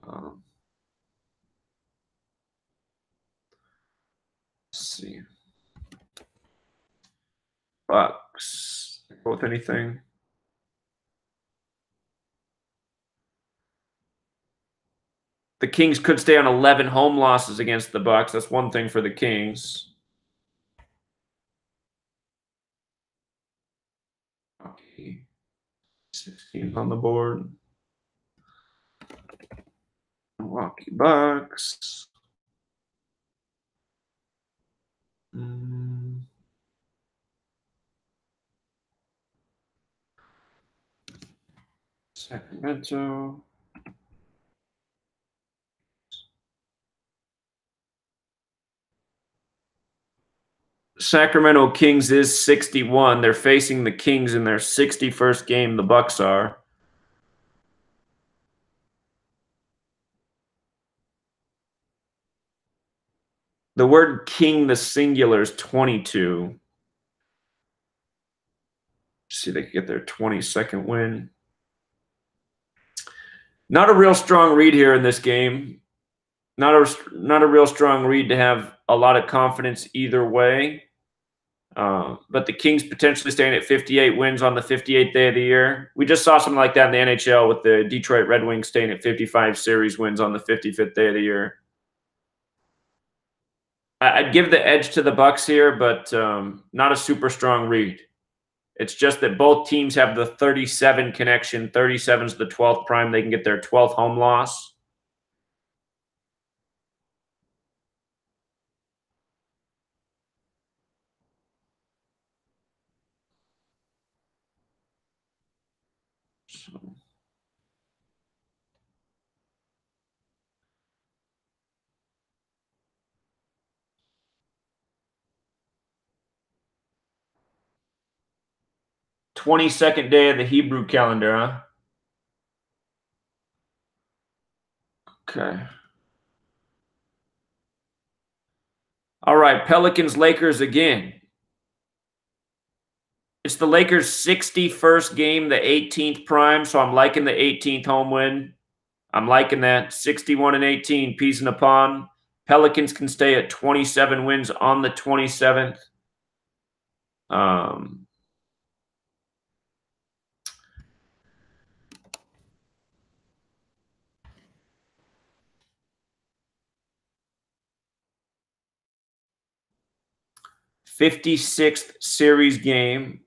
Let's see. Bucks. Go with anything. The Kings could stay on 11 home losses against the Bucks. That's one thing for the Kings. Okay. 16 on the board. Milwaukee Bucks. Sacramento. Sacramento Kings is 61. They're facing the Kings in their 61st game. The Bucks are. The word king, the singular, is 22. See, they could get their 22nd win. Not a real strong read here in this game. Not a real strong read to have a lot of confidence either way. But the Kings potentially staying at 58 wins on the 58th day of the year. We just saw something like that in the NHL with the Detroit Red Wings staying at 55 series wins on the 55th day of the year. I'd give the edge to the Bucks here, but not a super strong read. It's just that both teams have the 37 connection. 37 is the 12th prime. They can get their 12th home loss. So. 22nd day of the Hebrew calendar, huh? Okay. All right, Pelicans-Lakers again. It's the Lakers' 61st game, the 18th prime, so I'm liking the 18th home win. I'm liking that. 61-18, peas in a pond. Pelicans can stay at 27 wins on the 27th. 56th series game.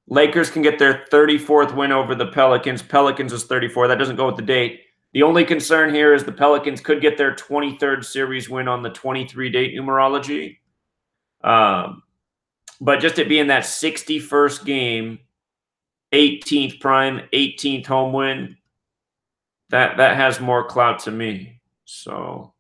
Lakers can get their 34th win over the Pelicans. Pelicans is 34. That doesn't go with the date. The only concern here is the Pelicans could get their 23rd series win on the 23 date numerology. But just it being that 61st game, 18th prime, 18th home win, that has more clout to me. So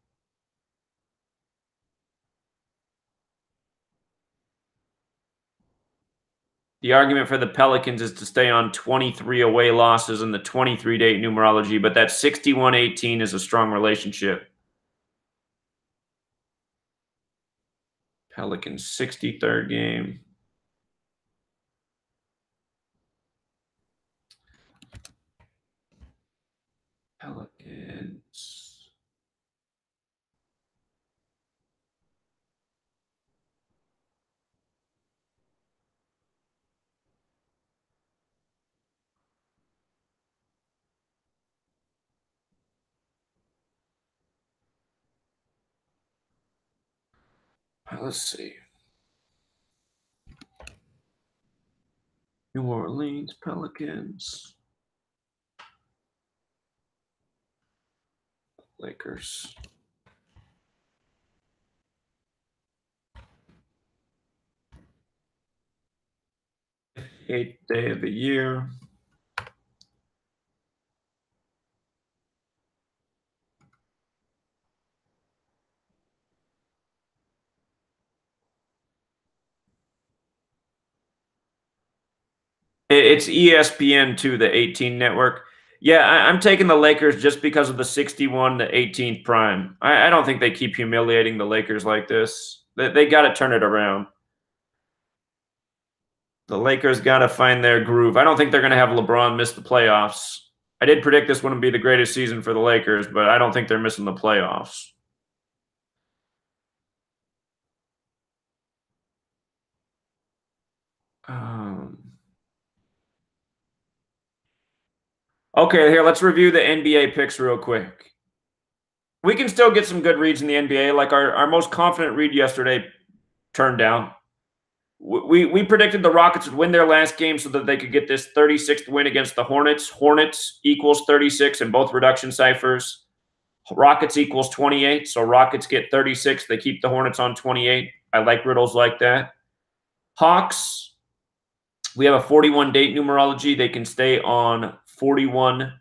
the argument for the Pelicans is to stay on 23 away losses in the 23 date numerology, but that 61-18 is a strong relationship. Pelicans 63rd game. Pelicans. Let's see. New Orleans Pelicans. Lakers. 8th day of the year. It's ESPN too, the 18 network. Yeah, I'm taking the Lakers just because of the 61 to 18th prime. I don't think they keep humiliating the Lakers like this. They got to turn it around. The Lakers got to find their groove. I don't think they're going to have LeBron miss the playoffs. I did predict this wouldn't be the greatest season for the Lakers, but I don't think they're missing the playoffs. Okay, here, let's review the NBA picks real quick. We can still get some good reads in the NBA. Like our most confident read yesterday turned out. We predicted the Rockets would win their last game so that they could get this 36th win against the Hornets. Hornets equals 36 in both reduction ciphers. Rockets equals 28, so Rockets get 36. They keep the Hornets on 28. I like riddles like that. Hawks, we have a 41 date numerology. They can stay on 41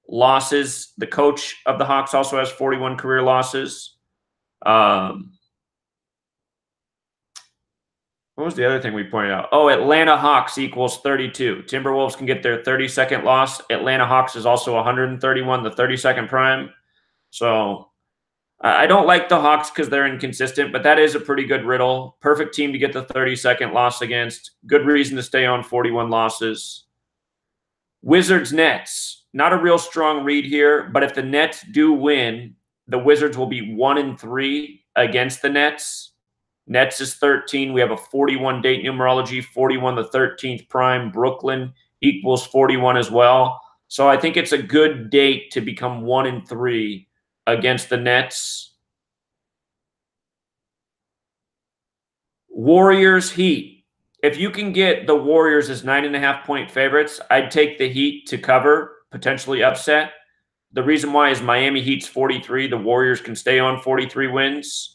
losses. The coach of the Hawks also has 41 career losses. What was the other thing we pointed out? Oh, Atlanta Hawks equals 32. Timberwolves can get their 32nd loss. Atlanta Hawks is also 131, the 32nd prime. So I don't like the Hawks because they're inconsistent, but that is a pretty good riddle. Perfect team to get the 32nd loss against. Good reason to stay on 41 losses. Wizards Nets. Not a real strong read here, but if the Nets do win, the Wizards will be 1-3 against the Nets. Nets is 13. We have a 41 date numerology, 41 the 13th prime. Brooklyn equals 41 as well. So I think it's a good date to become 1-3 against the Nets. Warriors Heat. If you can get the Warriors as 9.5-point favorites, I'd take the Heat to cover, potentially upset. The reason why is Miami Heat's 43. The Warriors can stay on 43 wins.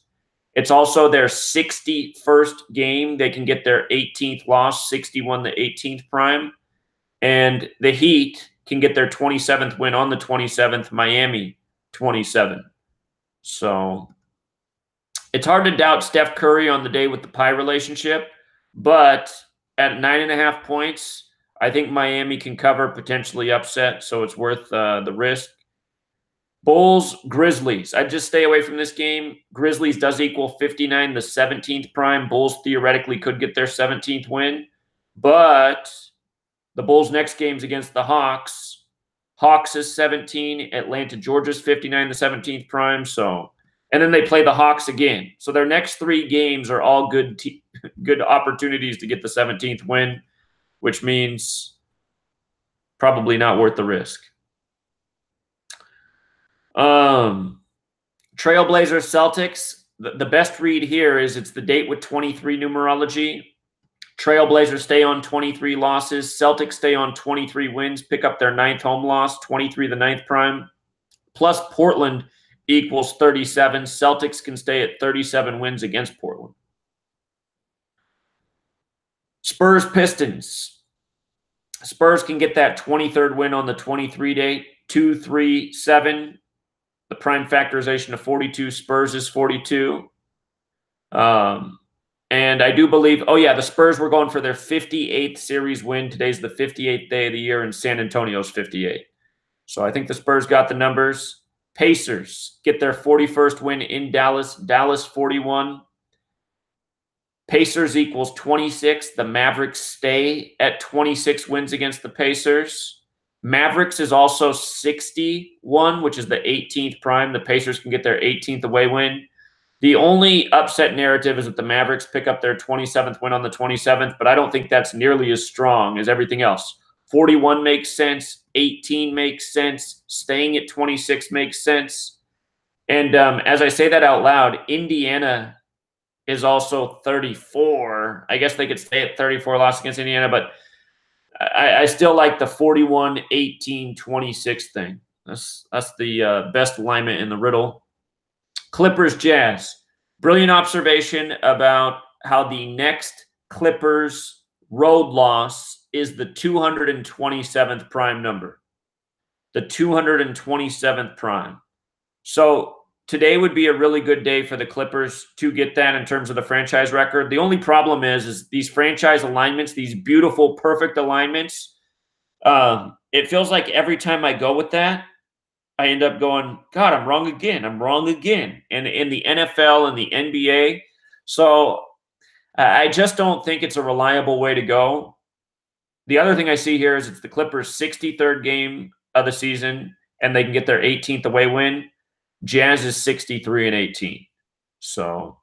It's also their 61st game. They can get their 18th loss, 61 the 18th prime. And the Heat can get their 27th win on the 27th, Miami 27. So it's hard to doubt Steph Curry on the day with the pie relationship, but at 9.5 points, I think Miami can cover, potentially upset, so it's worth the risk. Bulls, Grizzlies. I'd just stay away from this game. Grizzlies does equal 59, the 17th prime. Bulls theoretically could get their 17th win. But the Bulls' next game's against the Hawks. Hawks is 17. Atlanta, Georgia's 59, the 17th prime. So, and then they play the Hawks again. So their next 3 games are all good opportunities to get the 17th win, which means probably not worth the risk. Trailblazers, Celtics. The best read here is it's the date with 23 numerology. Trailblazers stay on 23 losses. Celtics stay on 23 wins, pick up their 9th home loss, 23 the 9th prime. Plus Portland equals 37. Celtics can stay at 37 wins against Portland. Spurs, Pistons. Spurs can get that 23rd win on the 23 date, 2-3-7. The prime factorization of 42. Spurs is 42. And I do believe, oh yeah, the Spurs were going for their 58th series win. Today's the 58th day of the year, and San Antonio's 58. So I think the Spurs got the numbers. Pacers get their 41st win in Dallas. Dallas 41. Pacers equals 26. The Mavericks stay at 26 wins against the Pacers. Mavericks is also 61, which is the 18th prime. The Pacers can get their 18th away win. The only upset narrative is that the Mavericks pick up their 27th win on the 27th, but I don't think that's nearly as strong as everything else. 41 makes sense. 18 makes sense. Staying at 26 makes sense. And as I say that out loud, Indiana is also 34. I guess they could stay at 34 loss against Indiana, but I still like the 41, 18, 26 thing. That's the best alignment in the riddle. Clippers, Jazz. Brilliant observation about how the next Clippers road loss is the 227th prime number. The 227th prime. So today would be a really good day for the Clippers to get that in terms of the franchise record. The only problem is these franchise alignments, these beautiful, perfect alignments. It feels like every time I go with that, I end up going, God, I'm wrong again. I'm wrong again. And in the NFL and the NBA. So I just don't think it's a reliable way to go. The other thing I see here is it's the Clippers' 63rd game of the season, and they can get their 18th away win. Jazz is 63-18. So,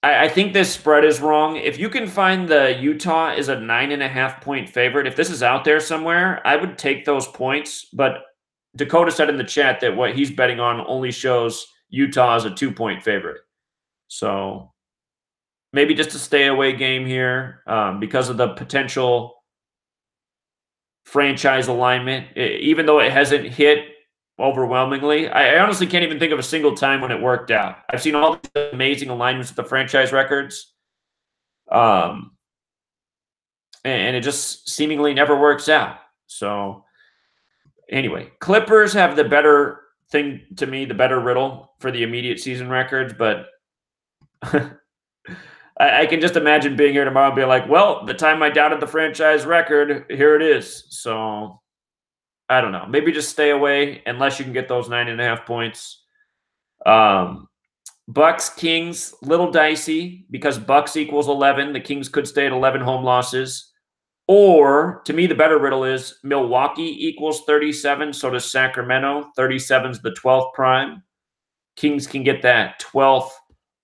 I think this spread is wrong. If you can find the Utah is a 9.5-point favorite, if this is out there somewhere, I would take those points. But Dakota said in the chat that what he's betting on only shows Utah as a 2-point favorite. So maybe just a stay away game here because of the potential franchise alignment, even though it hasn't hit overwhelmingly. I honestly can't even think of a single time when it worked out. I've seen all these amazing alignments with the franchise records, and it just seemingly never works out. So anyway, Clippers have the better thing to me, the better riddle for the immediate season records, but I can just imagine being here tomorrow and being like, well, the time I doubted the franchise record, here it is. So I don't know. Maybe just stay away unless you can get those 9.5 points. Bucks, Kings, little dicey because Bucks equals 11. The Kings could stay at 11 home losses. Or, to me, the better riddle is Milwaukee equals 37. So does Sacramento. 37 is the 12th prime. Kings can get that 12th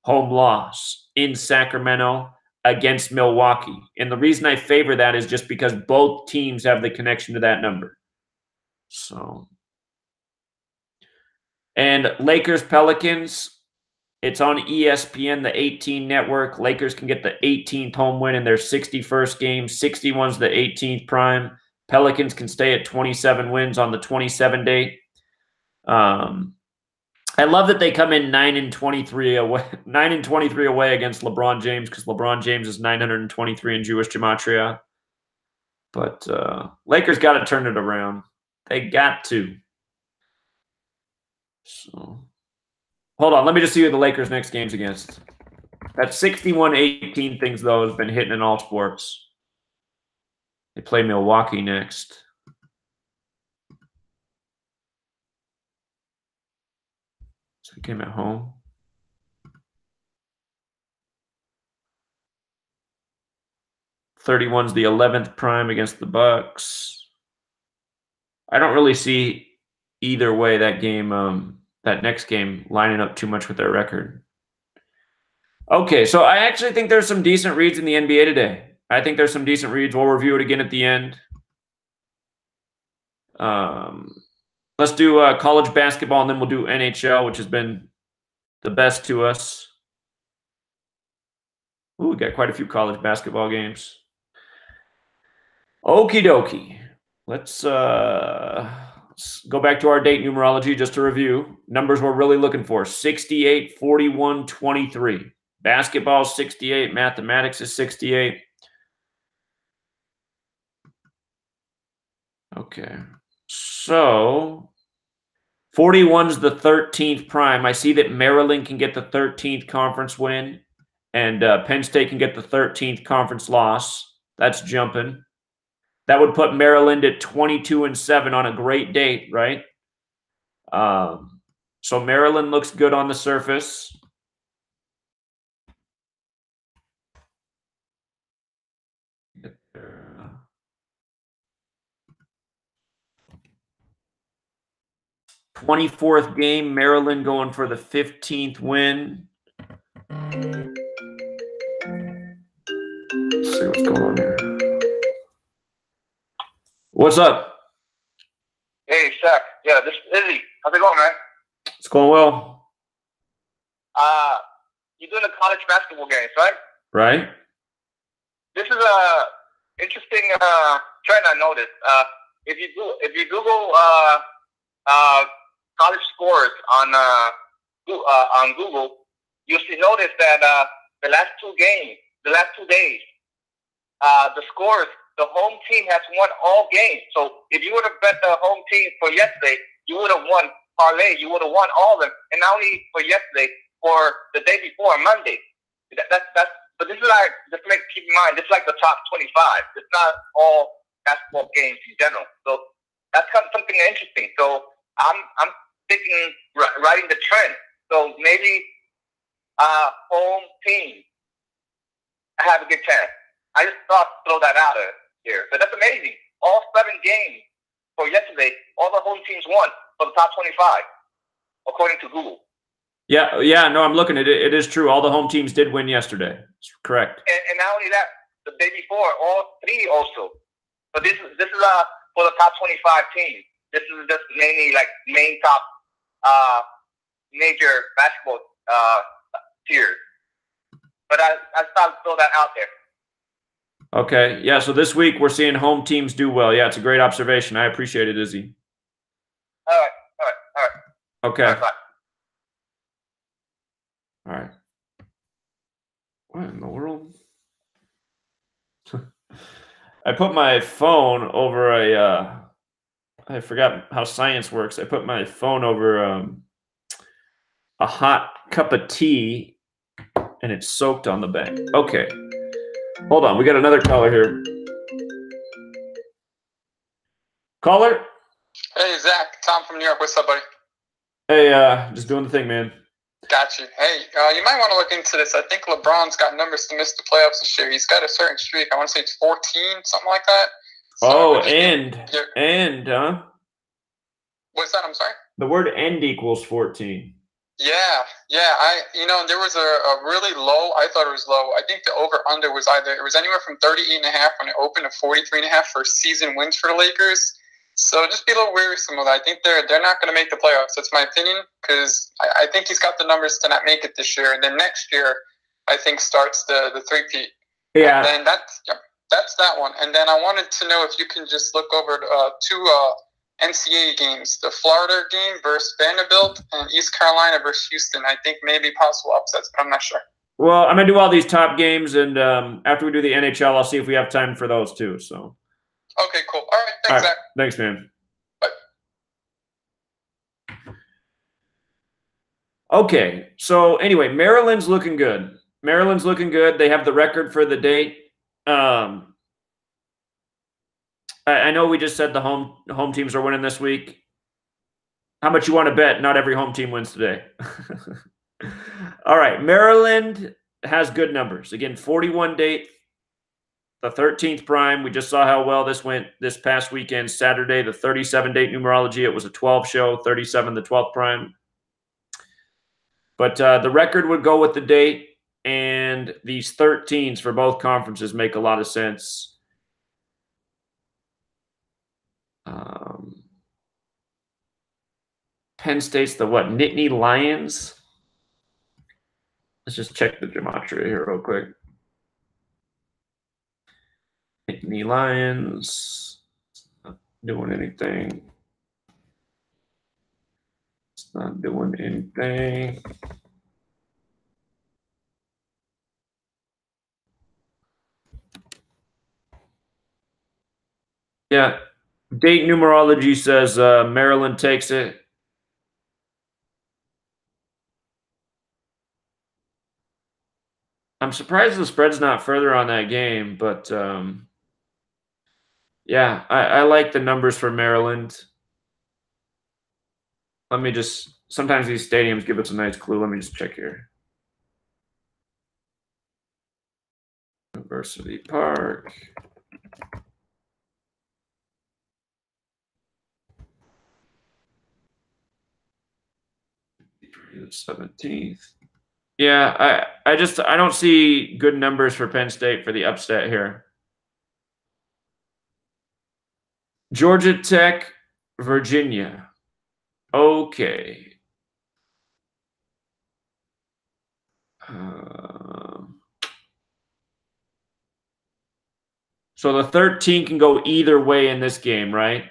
home loss in Sacramento against Milwaukee. And the reason I favor that is just because both teams have the connection to that number. So, and Lakers, Pelicans, it's on ESPN, the 18 network. Lakers can get the 18th home win in their 61st game. 61's the 18th prime. Pelicans can stay at 27 wins on the 27 date. I love that they come in 9-23 away, 9-23 away against LeBron James because LeBron James is 923 in Jewish Gematria. But Lakers got to turn it around. They got to. So, Hold on. Let me just see who the Lakers' next game's against. That 61-18 things, though, has been hitting in all sports. They play Milwaukee next. So he came at home. .31's the 11th prime against the Bucks. I don't really see either way that game, that next game, lining up too much with their record. Okay, so I actually think there's some decent reads in the NBA today. I think there's some decent reads. We'll review it again at the end. Let's do college basketball, and then we'll do NHL, which has been the best to us. Ooh, we got quite a few college basketball games. Okie dokie. Let's go back to our date numerology just to review. Numbers we're really looking for: 68, 41, 23. Basketball is 68. Mathematics is 68. Okay. So 41's the 13th prime. I see that Maryland can get the 13th conference win, and Penn State can get the 13th conference loss. That's jumping. That would put Maryland at 22-7 on a great date, right? So Maryland looks good on the surface. '24th game, Maryland going for the 15th win. Let's see what's going on here. What's up? Hey, Shaq. Yeah, this is Izzy. How's it going, man? It's going well. You're doing the college basketball games, right? Right. This is a interesting trend I noticed. If you Google college scores on Google, you'll notice that the last 2 days, the scores, the home team has won all games. So if you would have bet the home team for yesterday, you would have won parlay. You would have won all of them, and not only for yesterday, for the day before, Monday. But this is like, just keep in mind, this is like the top 25. It's not all basketball games in general. So that's kind of something interesting. So I'm thinking writing the trend. So maybe home team have a good chance. I just thought to throw that out here. But that's amazing. All 7 games for yesterday, all the home teams won for the top 25, according to Google. Yeah, no, I'm looking at it. It is true. All the home teams did win yesterday. It's correct. And not only that, the day before, all 3 also. But this is for the top 25 teams. This is just mainly like main top major basketball tiers. But I thought to throw that out there. Okay, yeah, so this week we're seeing home teams do well. Yeah, it's a great observation. I appreciate it, Izzy. All right. Okay. All right. What in the world? I put my phone over I forgot how science works. I put my phone over a hot cup of tea, and it's soaked on the back. Okay. Hold on. We got another caller here. Caller? Hey, Zach. Tom from New York. What's up, buddy? Hey, just doing the thing, man. Got you. Hey, you might want to look into this. I think LeBron's got numbers to miss the playoffs this year. He's got a certain streak. I want to say it's 14, something like that. So and, huh? What's that? I'm sorry? The word end equals 14. Yeah. There was a really low. I thought it was low. I think the over-under was it was anywhere from 38.5 when it opened to 43.5 for season wins for the Lakers. So just be a little wearisome with that. I think they're not going to make the playoffs. That's my opinion, because I think he's got the numbers to not make it this year. And then next year, I think starts the three-peat. Yeah. And then that's that one. And then I wanted to know if you can just look over 2 NCAA games, the Florida game versus Vanderbilt and East Carolina versus Houston. I think maybe possible upsets, but I'm not sure. Well, I'm going to do all these top games, and after we do the NHL, I'll see if we have time for those too. So. Okay, cool. All right, thanks, Zach. Thanks, man. Bye. Okay, so anyway, Maryland's looking good. Maryland's looking good. They have the record for the date. I know we just said the home teams are winning this week. How much you want to bet? Not every home team wins today. All right, Maryland has good numbers. Again, 41 date, the 13th prime. We just saw how well this went this past weekend, Saturday, the 37 date numerology. It was a 12 show, 37 the 12th prime. But the record would go with the date, and these 13s for both conferences make a lot of sense. Penn State's the what? Nittany Lions? Let's just check the gematria here real quick. Nittany Lions. Not doing anything. It's not doing anything. Yeah. Date numerology says Maryland takes it. I'm surprised the spread's not further on that game, but yeah, I like the numbers for Maryland. Let me just, sometimes these stadiums give us a nice clue. Let me just check here. University Park. The 17th. Yeah, I don't see good numbers for Penn State for the upset here. Georgia Tech, Virginia. Okay. So the 13 can go either way in this game, right?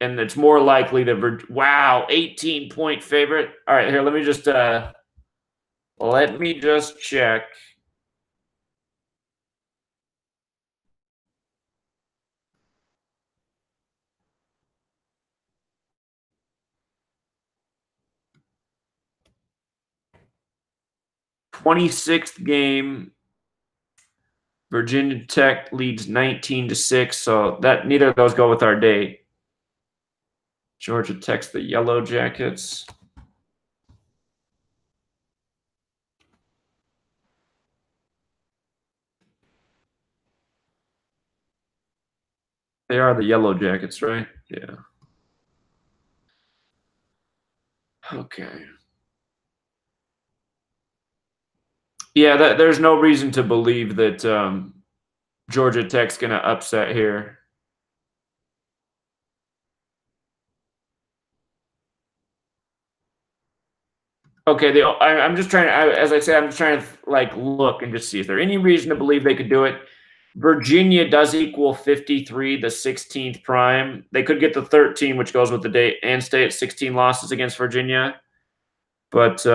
And it's more likely that wow, 18-point favorite. All right, here, let me just check. '26th game. Virginia Tech leads 19-6, so that neither of those go with our date. Georgia Tech's the Yellow Jackets. They are the Yellow Jackets, right? Yeah. Okay. Yeah, there's no reason to believe that Georgia Tech's going to upset here. Okay, I'm just trying to, as I say, I'm just trying to like look and just see if there any reason to believe they could do it. Virginia does equal 53, the 16th prime. They could get the 13, which goes with the date, and stay at 16 losses against Virginia. But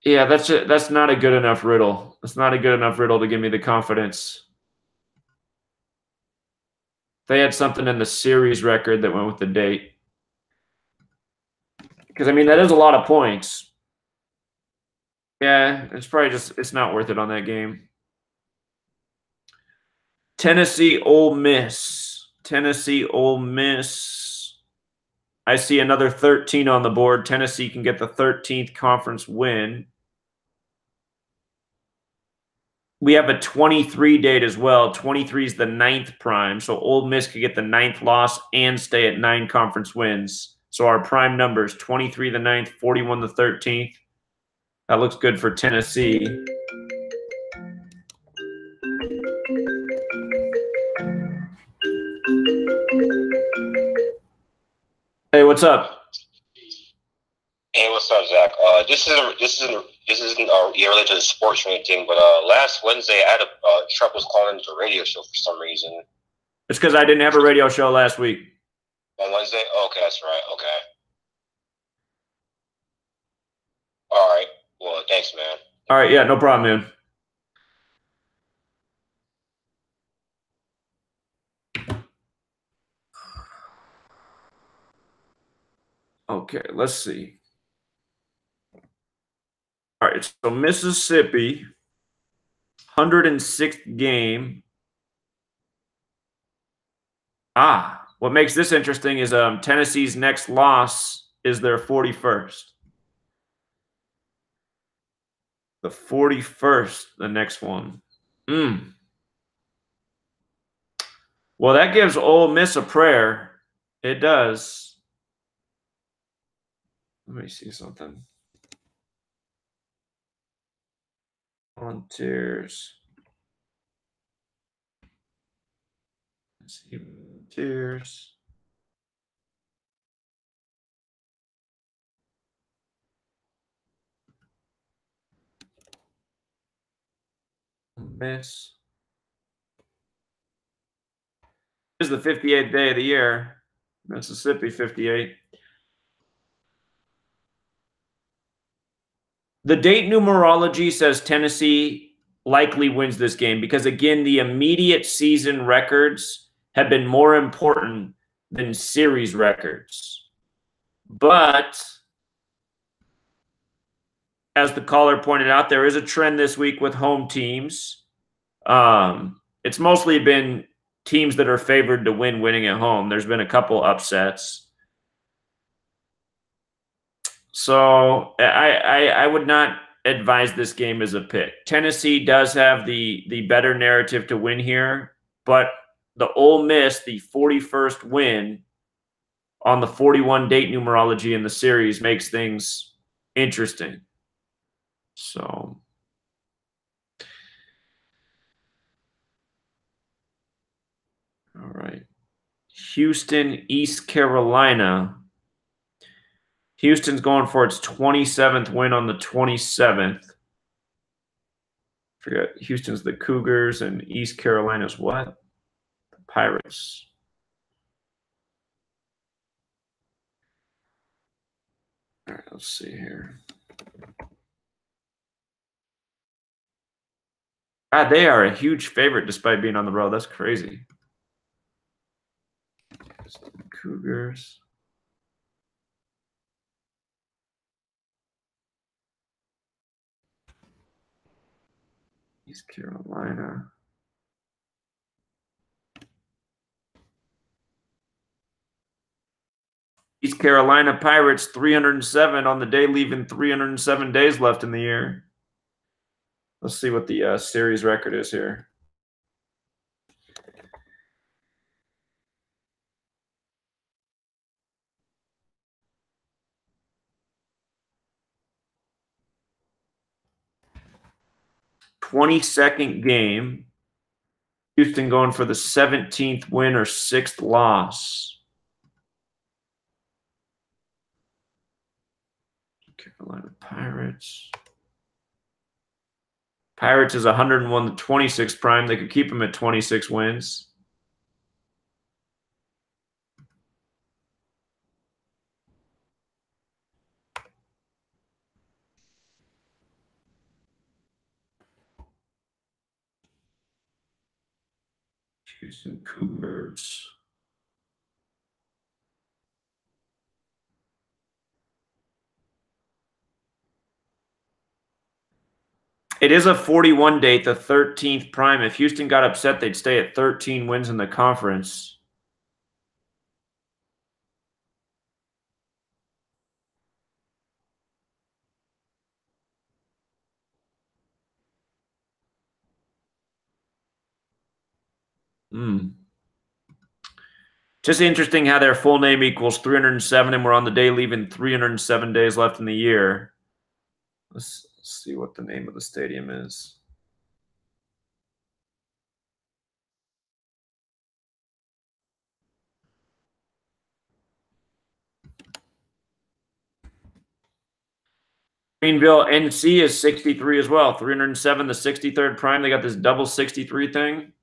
yeah, that's not a good enough riddle. That's not a good enough riddle to give me the confidence. They had something in the series record that went with the date. Because, I mean, that is a lot of points. Yeah, it's probably just, it's not worth it on that game. Tennessee, Ole Miss. Tennessee, Ole Miss. I see another 13 on the board. Tennessee can get the 13th conference win. We have a 23 date as well. 23 is the 9th prime. So Ole Miss could get the 9th loss and stay at 9 conference wins. So our prime numbers, 23 the 9th, 41 the 13th. That looks good for Tennessee. Hey, what's up? Hey, what's up, Zach? This isn't related to the sports or anything, but last Wednesday I had troubles calling into the radio show for some reason. It's because I didn't have a radio show last week. On Wednesday? Oh, okay, that's right. Okay. All right. Well, thanks, man. All right, yeah, no problem, man. Okay, let's see. All right, so Mississippi, 106th game. What makes this interesting is Tennessee's next loss is their 41st. The 41st, the next one. Well, that gives Ole Miss a prayer. It does. Let me see something. Volunteers. Let's see. Volunteers. Miss. This is the 58th day of the year. Mississippi 58. The date numerology says Tennessee likely wins this game because, again, the immediate season records have been more important than series records. But as the caller pointed out, there is a trend this week with home teams. It's mostly been teams that are favored to win winning at home. There's been a couple upsets. So I would not advise this game as a pick. Tennessee does have the better narrative to win here, but the Ole Miss, the 41st win on the 41 date numerology in the series makes things interesting. So all right. Houston, East Carolina. Houston's going for its 27th win on the 27th. Forget Houston's the Cougars and East Carolina's what? The Pirates. All right, let's see here. God, they are a huge favorite despite being on the road. That's crazy. Cougars. East Carolina. East Carolina Pirates 307 on the day, leaving 307 days left in the year. Let's see what the series record is here. '22nd game. Houston going for the 17th win or 6th loss. Carolina Pirates. Pirates is 101 the 26 prime. They could keep them at 26 wins. Houston Cougars. It is a 41 date, the 13th prime. If Houston got upset, they'd stay at 13 wins in the conference. Just interesting how their full name equals 307, and we're on the day leaving 307 days left in the year. Let's see what the name of the stadium is. Greenville NC is 63 as well. 307, the 63rd prime. They got this double 63 thing.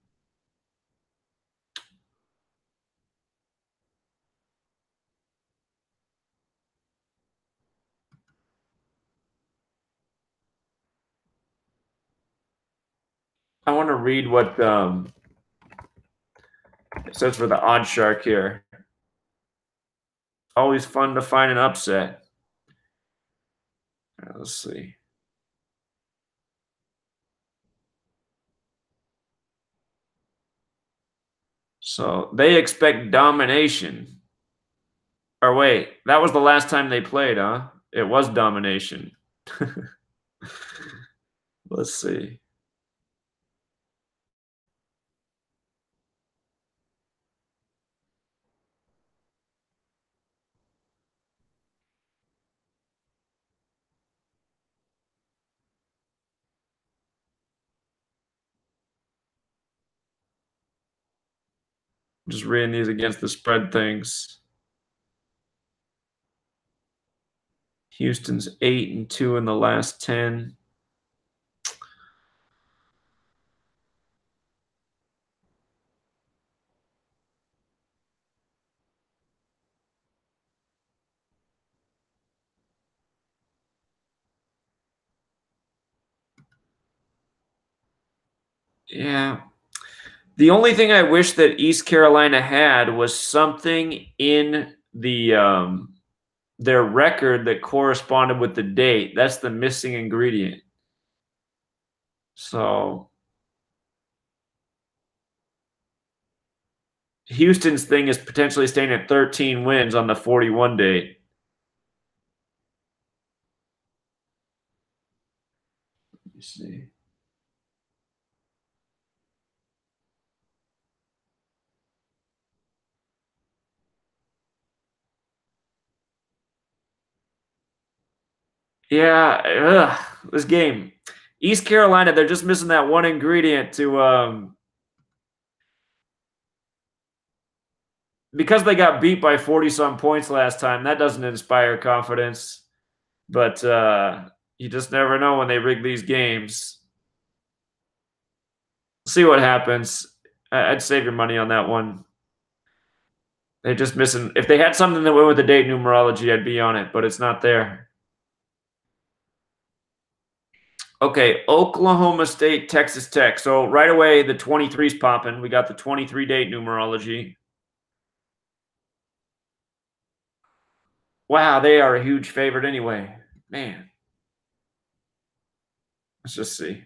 I want to read what it says for the odd shark here. Always fun to find an upset. All right, let's see. So they expect domination. Or wait, that was the last time they played, huh? It was domination. Let's see. Just reading these against the spread things. Houston's 8-2 in the last 10. Yeah. The only thing I wish that East Carolina had was something in the their record that corresponded with the date. That's the missing ingredient. So Houston's thing is potentially staying at 13 wins on the 41 date. Let me see. Yeah, this game. East Carolina, they're just missing that one ingredient to because they got beat by 40-some points last time. That doesn't inspire confidence. But you just never know when they rig these games. See what happens. I'd save your money on that one. They're just missing. If they had something that went with the date numerology, I'd be on it, but it's not there. Okay, Oklahoma State, Texas Tech. So right away, the 23's popping. We got the 23 date numerology. Wow, they are a huge favorite anyway. Man. Let's just see.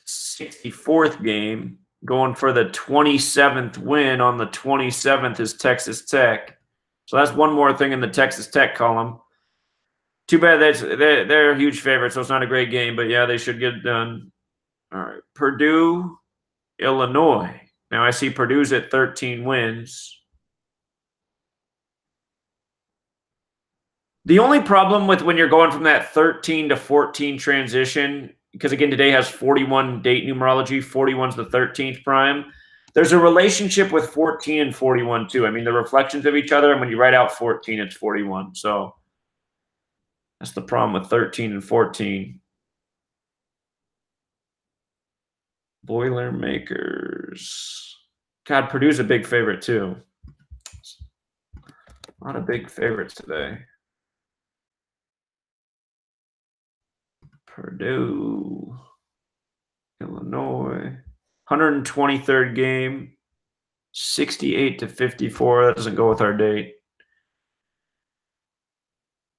'64th game, going for the 27th win on the 27th is Texas Tech. So that's one more thing in the Texas Tech column. Too bad they're a huge favorite, so it's not a great game, but yeah, they should get it done. All right, Purdue, Illinois. Now I see Purdue's at 13 wins. The only problem with when you're going from that 13 to 14 transition, because again, today has 41 date numerology, 41's the 13th prime. There's a relationship with 14 and 41 too. I mean, the reflections of each other, and when you write out 14, it's 41. So that's the problem with 13 and 14. Boilermakers. God, Purdue's a big favorite too. A lot of big favorites today. Purdue, Illinois, 123rd game, 68-54. That doesn't go with our date.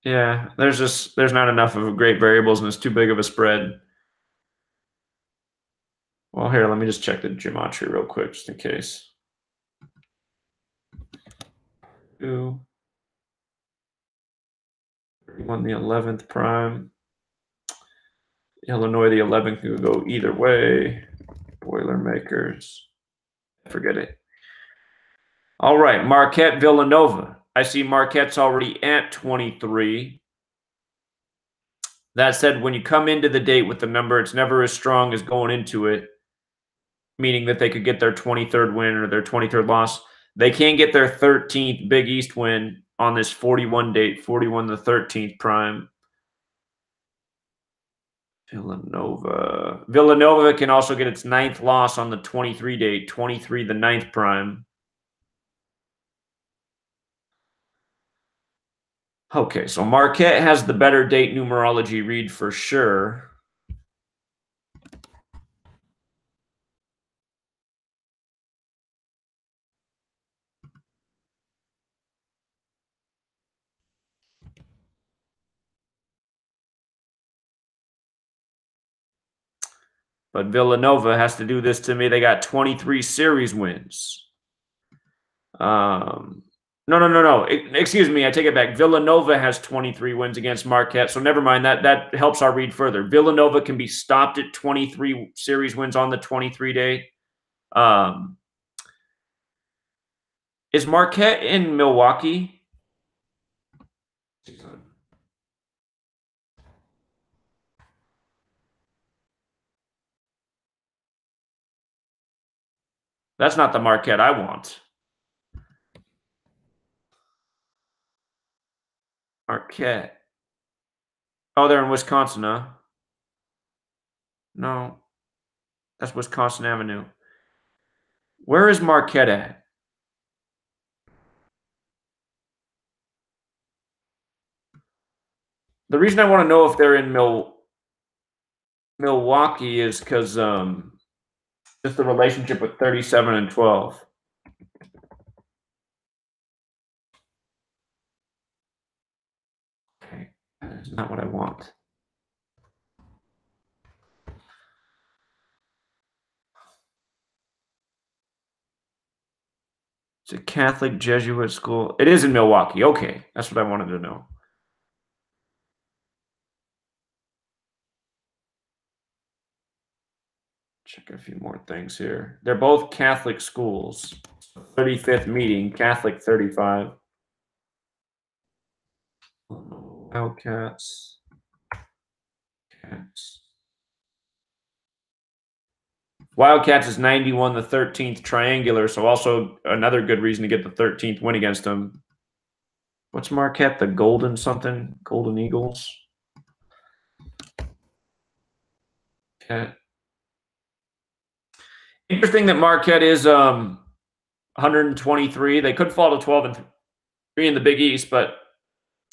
Yeah, there's not enough of great variables, and it's too big of a spread. Well, here, let me just check the gematria real quick, just in case. Ooh. On the 11th prime. Illinois, the 11th could go either way. Boilermakers. Forget it. All right, Marquette, Villanova. I see Marquette's already at 23. That said, when you come into the date with the number, it's never as strong as going into it, meaning that they could get their 23rd win or their 23rd loss. They can get their 13th Big East win on this 41 date, 41 the 13th prime. Villanova can also get its 9th loss on the 23 date, 23 the 9th prime. Okay, so Marquette has the better date numerology read for sure. But Villanova has to do this to me. They got 23 series wins. No. Excuse me. I take it back. Villanova has 23 wins against Marquette. So never mind. That helps our read further. Villanova can be stopped at 23 series wins on the 23-day. Is Marquette in Milwaukee? That's not the Marquette I want. Marquette. Oh, they're in Wisconsin, huh? No. That's Wisconsin Avenue. Where is Marquette at? The reason I want to know if they're in Milwaukee is because just the relationship with 37 and 12. Okay, that's not what I want. It's a Catholic Jesuit school. It is in Milwaukee. Okay, that's what I wanted to know. Check a few more things here. They're both Catholic schools. 35th meeting, Catholic 35. Wildcats. Cats. Wildcats is 91, the 13th triangular, so also another good reason to get the 13th win against them. What's Marquette? The Golden something? Golden Eagles? Okay. Interesting that Marquette is 123. They could fall to 12 and 3 in the Big East, but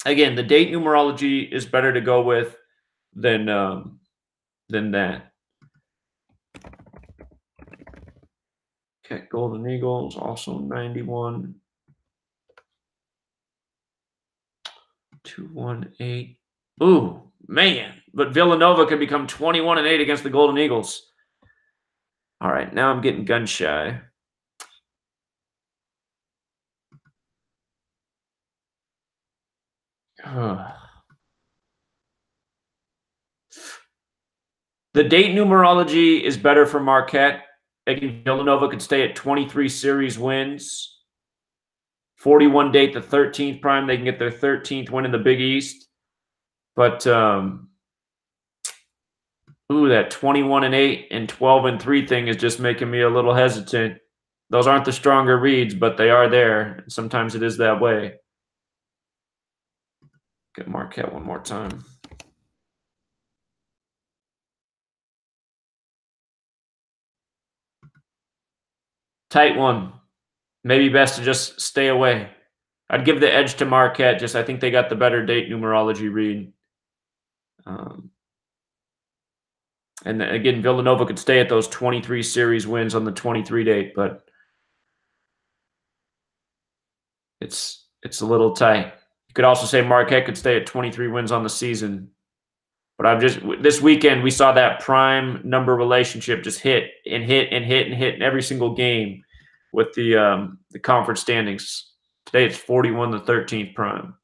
again, the date numerology is better to go with than that. Okay, Golden Eagles, also 91. 218. Ooh, man. But Villanova could become 21-8 against the Golden Eagles. All right, now I'm getting gun shy. The date numerology is better for Marquette. Again, Villanova could stay at 23 series wins. 41 date, the 13th prime. They can get their 13th win in the Big East. But, that 21-8 and 12-3 thing is just making me a little hesitant. Those aren't the stronger reads, but they are there. Sometimes it is that way. Get Marquette one more time. Tight one. Maybe best to just stay away. I'd give the edge to Marquette. I think they got the better date numerology read. And again, Villanova could stay at those 23 series wins on the 23 date, but it's a little tight. You could also say Marquette could stay at 23 wins on the season. But this weekend we saw that prime number relationship just hit and hit and hit and hit in every single game with the conference standings. Today it's 41 the 13th prime.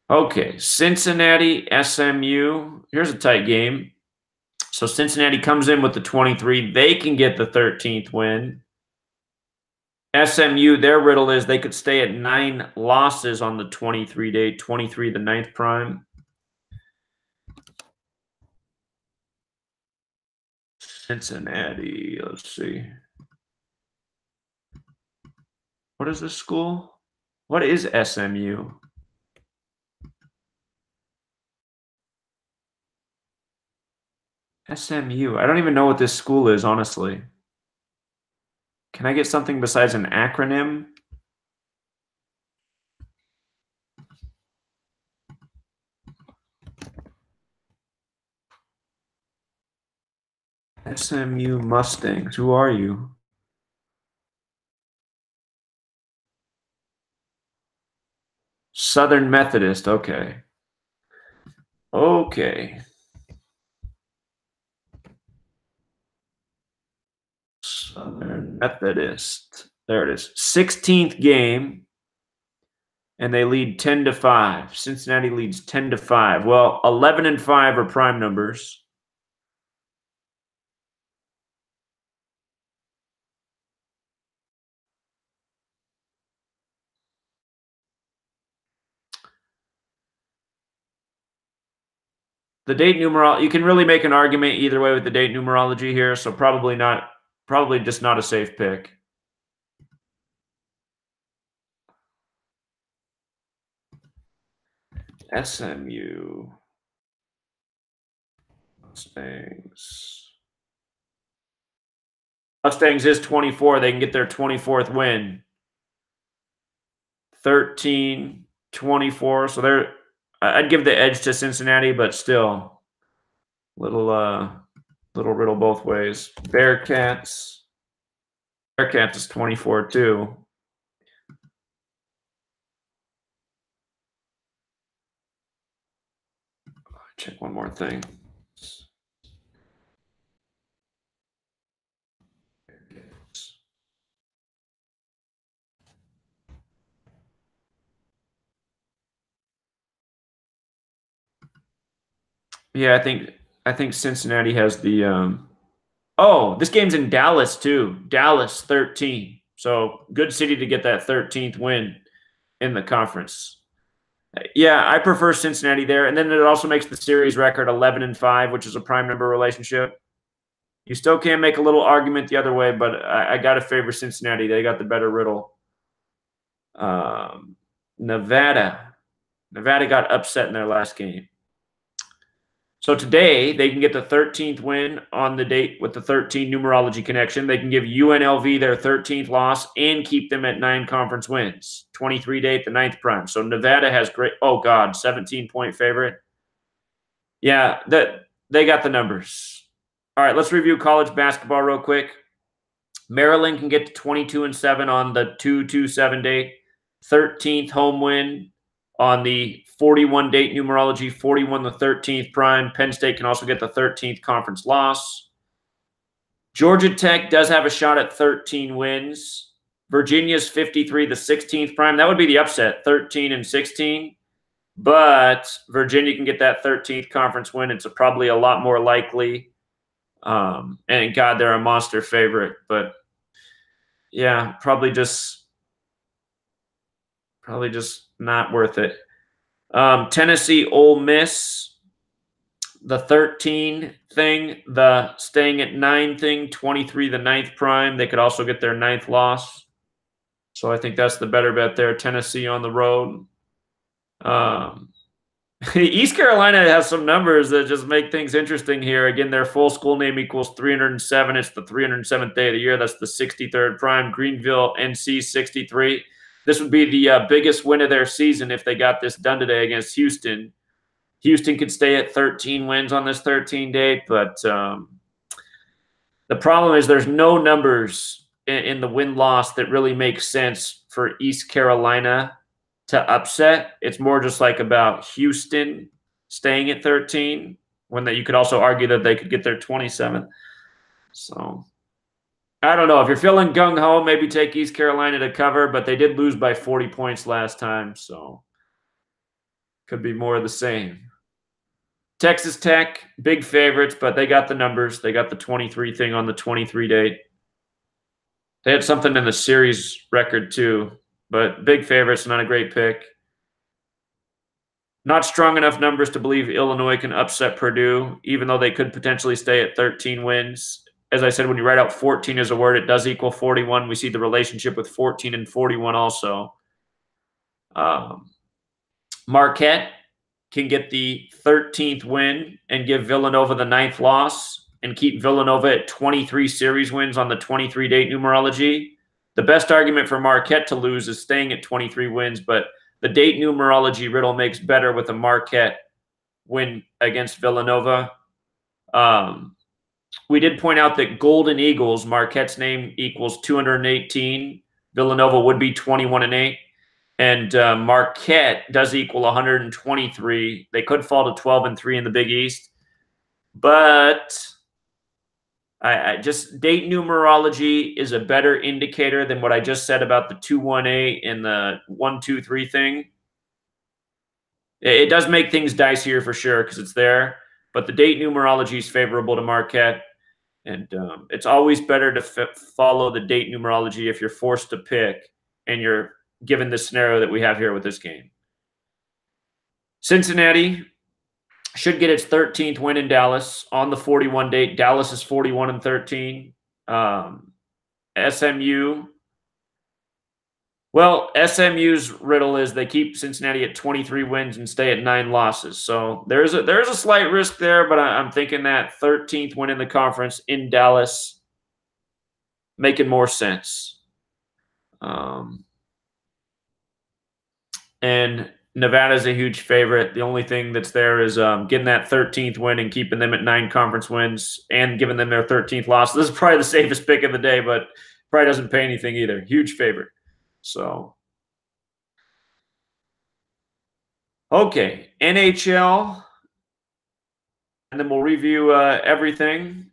Okay, Cincinnati, SMU. Here's a tight game. So Cincinnati comes in with the 23. They can get the 13th win. SMU, their riddle is they could stay at 9 losses on the 23 day, 23 the 9th prime. Cincinnati, let's see. What is this school? What is SMU? SMU. I don't even know what this school is, honestly. Can I get something besides an acronym? SMU Mustangs. Who are you? Southern Methodist. Okay. Okay. Southern Methodist. There it is. 16th game. And they lead 10-5. Cincinnati leads 10-5. Well, 11 and 5 are prime numbers. The date numerology, you can really make an argument either way with the date numerology here, so probably just not a safe pick. SMU Mustangs. Mustangs is 24. They can get their 24th win. 13, 24. So I'd give the edge to Cincinnati, but still little riddle both ways. Bearcats is 24 too. Check one more thing. Yeah, I think Cincinnati has the oh, this game's in Dallas too. Dallas 13. So good city to get that 13th win in the conference. Yeah, I prefer Cincinnati there. And then it also makes the series record 11 and 5, which is a prime number relationship. You still can make a little argument the other way, but I got to favor Cincinnati. They got the better riddle. Nevada got upset in their last game. So today, they can get the 13th win on the date with the 13 numerology connection. They can give UNLV their 13th loss and keep them at 9 conference wins. 23 date, the 9th prime. So Nevada has great, oh God, 17-point favorite. Yeah, they got the numbers. All right, let's review college basketball real quick. Maryland can get to 22-7 on the 2-2-7 date. 13th home win on the 41 date numerology, 41 the 13th prime. Penn State can also get the 13th conference loss. Georgia Tech does have a shot at 13 wins. Virginia's 53 the 16th prime. That would be the upset, 13 and 16. But Virginia can get that 13th conference win. It's probably a lot more likely. And God, they're a monster favorite. But yeah, probably just not worth it. Tennessee, Ole Miss, the 13 thing, the staying at 9 thing, 23 the 9th prime. They could also get their 9th loss. So I think that's the better bet there. Tennessee on the road. East Carolina has some numbers that just make things interesting here. Again, their full school name equals 307. It's the 307th day of the year. That's the 63rd prime. Greenville, NC, 63. This would be the biggest win of their season if they got this done today against Houston. Houston could stay at 13 wins on this 13 date, but the problem is there's no numbers in the win-loss that really make sense for East Carolina to upset. It's more just like about Houston staying at 13, when that you could also argue that they could get their 27th. So I don't know. If you're feeling gung-ho, maybe take East Carolina to cover, but they did lose by 40 points last time, so could be more of the same. Texas Tech, big favorites, but they got the numbers. They got the 23 thing on the 23 date. They had something in the series record too, but big favorites, not a great pick. Not strong enough numbers to believe Illinois can upset Purdue, even though they could potentially stay at 13 wins. As I said, when you write out 14 as a word, it does equal 41. We see the relationship with 14 and 41 also. Marquette can get the 13th win and give Villanova the 9th loss and keep Villanova at 23 series wins on the 23 date numerology. The best argument for Marquette to lose is staying at 23 wins, but the date numerology riddle makes better with a Marquette win against Villanova. we did point out that Golden Eagles, Marquette's name, equals 218. Villanova would be 21-8. And Marquette does equal 123. They could fall to 12-3 in the Big East. But I just date numerology is a better indicator than what I just said about the 218 and the 123 thing. It does make things dicier for sure because it's there. But the date numerology is favorable to Marquette. And it's always better to follow the date numerology if you're forced to pick and you're given the scenario that we have here with this game. Cincinnati should get its 13th win in Dallas on the 41 date. Dallas is 41-13. SMU. Well, SMU's riddle is they keep Cincinnati at 23 wins and stay at 9 losses. So there's a slight risk there, but I'm thinking that 13th win in the conference in Dallas making more sense. And Nevada's a huge favorite. The only thing that's there is getting that 13th win and keeping them at 9 conference wins and giving them their 13th loss. This is probably the safest pick of the day, but probably doesn't pay anything either. Huge favorite. So, okay, NHL, and then we'll review everything.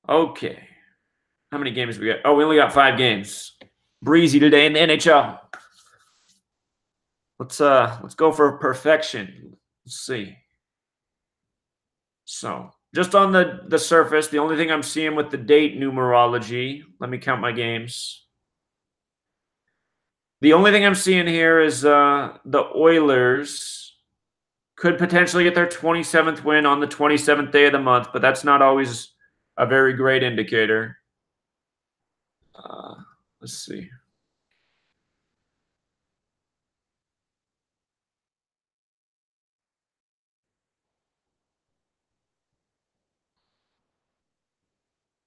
Okay, how many games we got? Oh, we only got 5 games. Breezy today in the NHL. Let's go for perfection. Let's see. So, just on the surface, the only thing I'm seeing with the date numerology, let me count my games. The only thing I'm seeing here is the Oilers could potentially get their 27th win on the 27th day of the month, but that's not always a very great indicator. Let's see.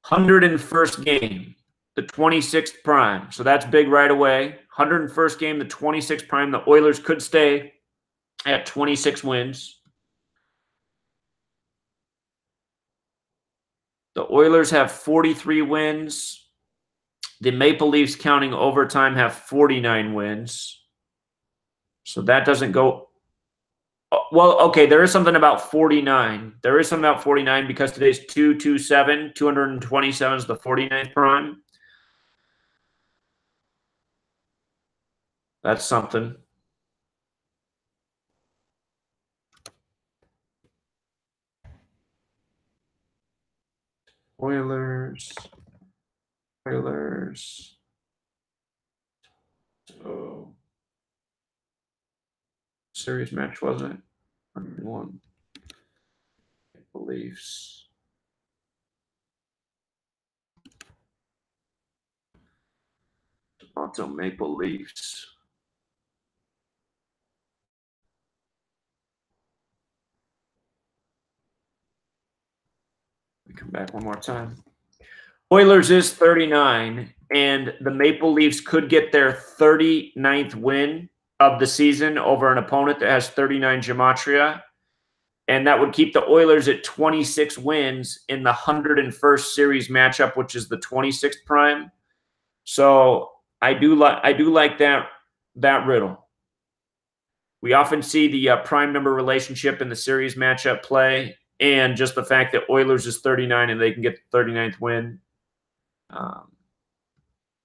"101st game, the 26th prime." So that's big right away. 101st game, the 26th prime. The Oilers could stay at 26 wins. The Oilers have 43 wins. The Maple Leafs, counting overtime, have 49 wins. So that doesn't go... Well, okay, there is something about 49. There is something about 49 because today's 227. 227 is the 49th prime. That's something. Oilers. So, series match, wasn't it? 101. Maple Leafs. Toronto Maple Leafs. Let me come back one more time. Oilers is 39, and the Maple Leafs could get their 39th win of the season over an opponent that has 39 Gematria, and that would keep the Oilers at 26 wins in the 101st series matchup, which is the 26th prime. So I do like that riddle. We often see the prime number relationship in the series matchup play, and just the fact that Oilers is 39 and they can get the 39th win.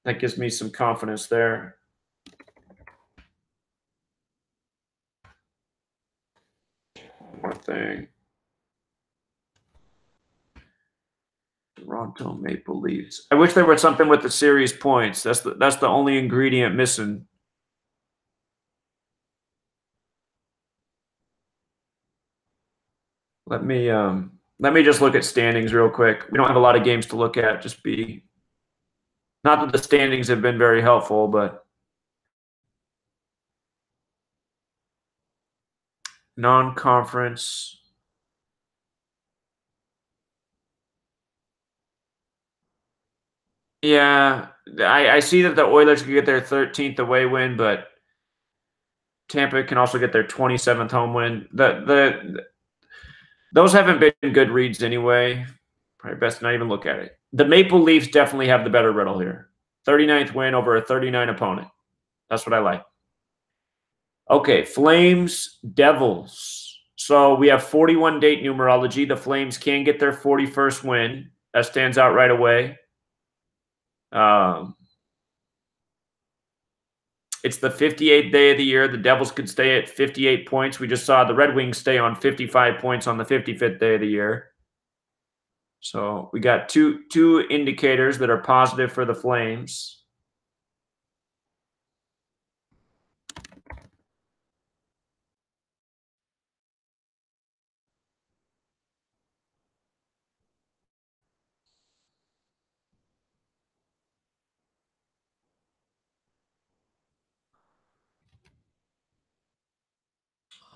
That gives me some confidence there. One more thing. Toronto Maple Leafs. I wish there was something with the series points. That's the only ingredient missing. Let me just look at standings real quick. We don't have a lot of games to look at. Not that the standings have been very helpful, but non-conference. Yeah, I see that the Oilers could get their 13th away win, but Tampa can also get their 27th home win. Those haven't been good reads anyway. Probably best not even look at it. The Maple Leafs definitely have the better riddle here. 39th win over a 39 opponent. That's what I like. Okay, Flames, Devils. So we have 41 date numerology. The Flames can get their 41st win. That stands out right away. It's the 58th day of the year. The Devils could stay at 58 points. We just saw the Red Wings stay on 55 points on the 55th day of the year. So we got two indicators that are positive for the Flames.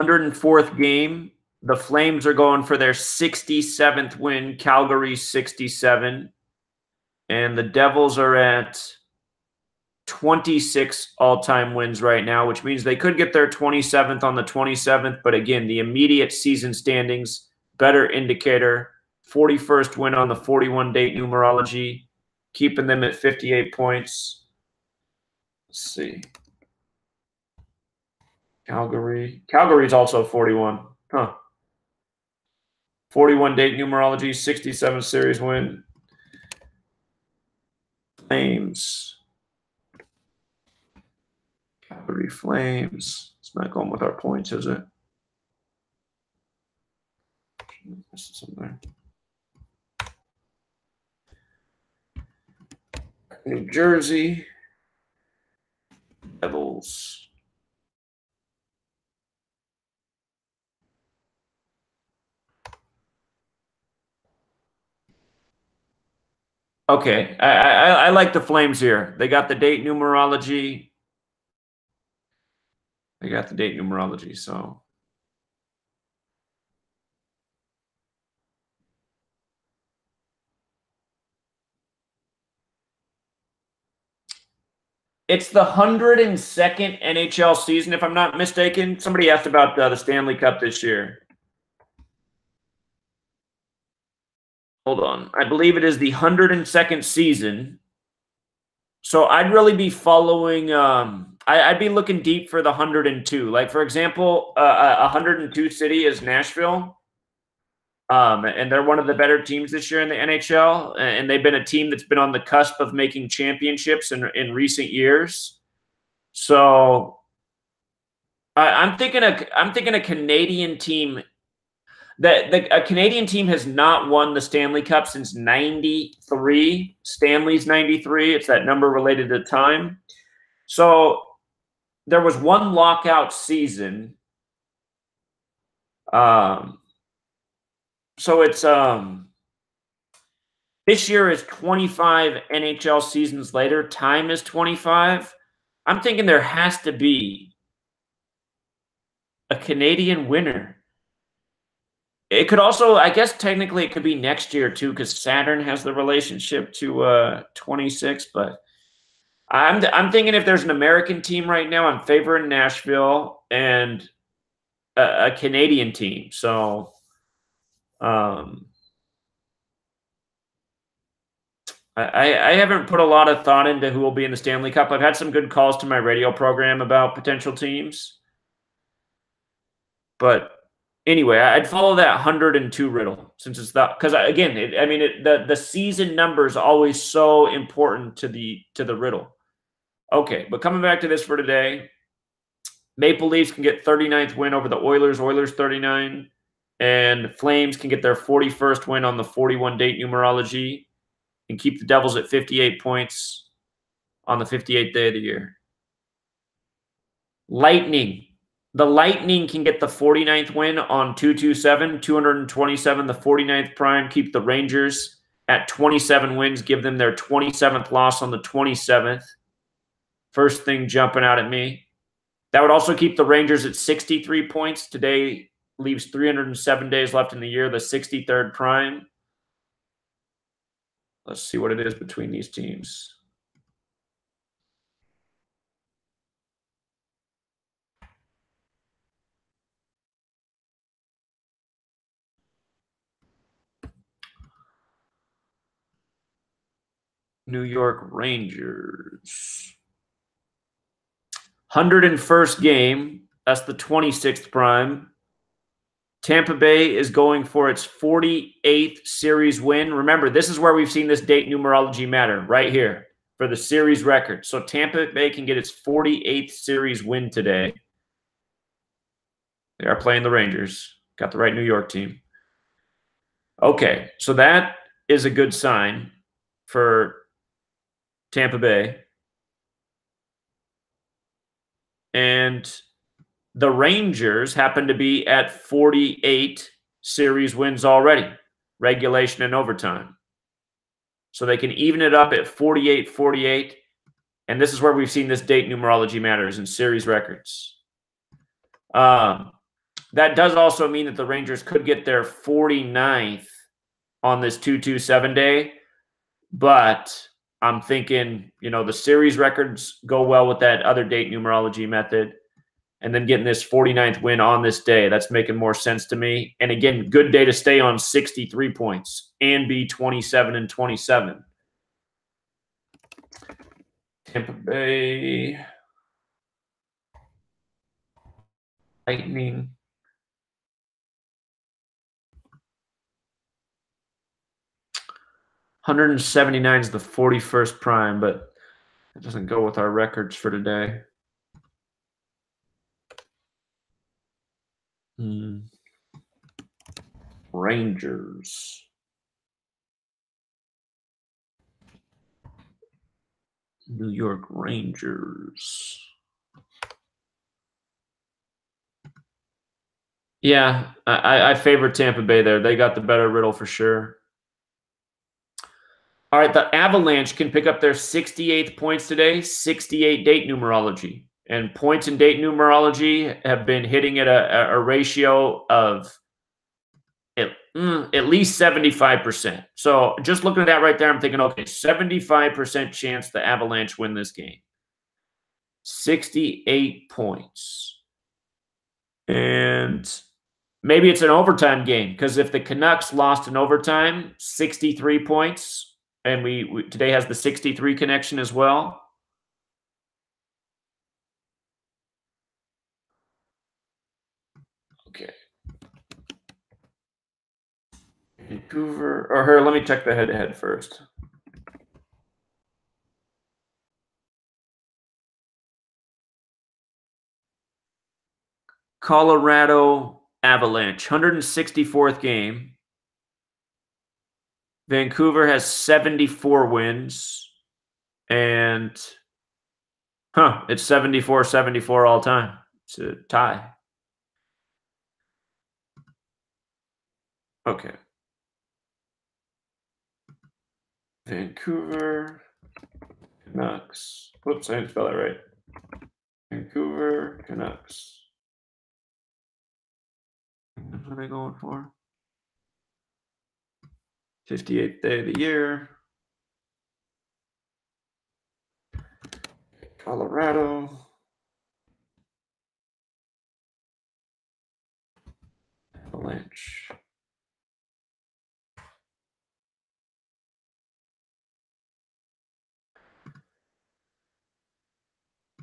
(104th game). The Flames are going for their 67th win. Calgary 67. And the Devils are at 26 all-time wins right now, which means they could get their 27th on the 27th. But again, the immediate season standings, better indicator. 41st win on the 41 date numerology, keeping them at 58 points. Let's see. Calgary's also 41. Huh. 41 date numerology, 67 series win. Flames. Calgary Flames. It's not going with our points, is it? This is something there. New Jersey. Devils. Okay, I like the Flames here. They got the date numerology. So it's the 102nd NHL season, if I'm not mistaken. Somebody asked about the Stanley Cup this year. Hold on. I believe it is the 102nd season. So I'd really be following I'd be looking deep for the 102. Like, for example, 102 city is Nashville. And they're one of the better teams this year in the NHL. And they've been a team that's been on the cusp of making championships in recent years. So I'm thinking a Canadian team. A Canadian team has not won the Stanley Cup since 93. Stanley's 93. It's that number related to time. So there was one lockout season. So it's this year is 25 NHL seasons later. Time is 25. I'm thinking there has to be a Canadian winner. It could also, I guess technically it could be next year too, because Saturn has the relationship to 26. But I'm thinking if there's an American team right now, I'm favoring Nashville and a Canadian team. So I haven't put a lot of thought into who will be in the Stanley Cup. I've had some good calls to my radio program about potential teams. But anyway, I'd follow that 102 riddle since it's that, because again, the season number is always so important to the riddle. Okay, but coming back to this for today, Maple Leafs can get 39th win over the Oilers. Oilers 39, and Flames can get their 41st win on the 41 date numerology and keep the Devils at 58 points on the 58th day of the year. Lightning. The Lightning can get the 49th win on 227, 227, the 49th prime, keep the Rangers at 27 wins, give them their 27th loss on the 27th. First thing jumping out at me. That would also keep the Rangers at 63 points. Today leaves 307 days left in the year, the 63rd prime. Let's see what it is between these teams. New York Rangers. 101st game. That's the 26th prime. Tampa Bay is going for its 48th series win. Remember, this is where we've seen this date numerology matter, right here for the series record. So Tampa Bay can get its 48th series win today. They are playing the Rangers. Got the right New York team. Okay, so that is a good sign for Tampa Bay. And the Rangers happen to be at 48 series wins already, regulation and overtime. So they can even it up at 48-48. And this is where we've seen this date numerology matters in series records. That does also mean that the Rangers could get their 49th on this 2-2-7 day. But I'm thinking, you know, the series records go well with that other date numerology method. And then getting this 49th win on this day, that's making more sense to me. And again, good day to stay on 63 points and be 27-27. Tampa Bay Lightning. $179 is the 41st prime, but it doesn't go with our records for today. Rangers. New York Rangers. Yeah, I favor Tampa Bay there. They got the better riddle for sure. All right, the Avalanche can pick up their 68th points today, 68 date numerology. And points in date numerology have been hitting at a ratio of at least 75%. So just looking at that right there, I'm thinking, okay, 75% chance the Avalanche win this game. 68 points. And maybe it's an overtime game, because if the Canucks lost in overtime, 63 points, and we today has the 63 connection as well. Okay. Vancouver, or here, let me check the head-to-head first. Colorado Avalanche, 164th game. Vancouver has 74 wins. And, it's 74-74 all time. It's a tie. Okay. Vancouver Canucks. Whoops, I didn't spell that right. Vancouver Canucks. What are they going for? 58th day of the year. Colorado. Avalanche.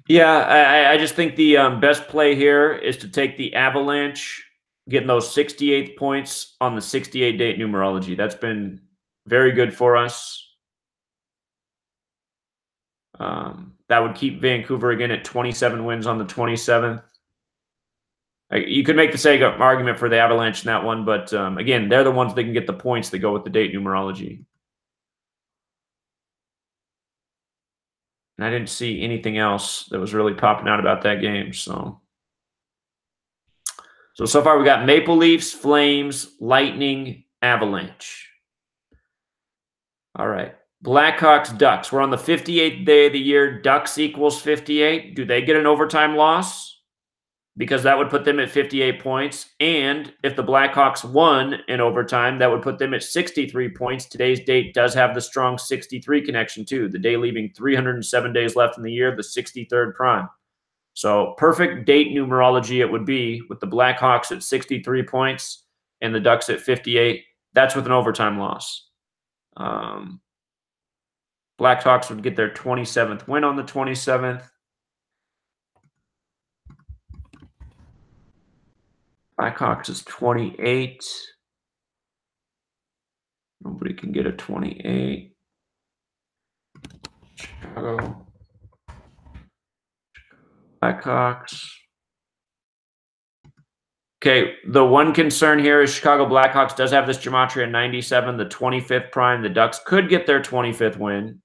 Yeah, I just think the best play here is to take the Avalanche, getting those 68th points on the 68 date numerology. That's been very good for us. That would keep Vancouver again at 27 wins on the 27th. You could make the same argument for the Avalanche in that one, but again, they're the ones that can get the points that go with the date numerology. And I didn't see anything else that was really popping out about that game. So far we got Maple Leafs, Flames, Lightning, Avalanche. All right. Blackhawks, Ducks. We're on the 58th day of the year. Ducks equals 58. Do they get an overtime loss? Because that would put them at 58 points. And if the Blackhawks won in overtime, that would put them at 63 points. Today's date does have the strong 63 connection too. The day leaving 307 days left in the year, the 63rd prime. So perfect date numerology it would be with the Blackhawks at 63 points and the Ducks at 58. That's with an overtime loss. Blackhawks would get their 27th win on the 27th. Blackhawks is 28. Nobody can get a 28. Chicago Blackhawks. Okay, the one concern here is Chicago Blackhawks does have this Gematria 97, the 25th prime. The Ducks could get their 25th win.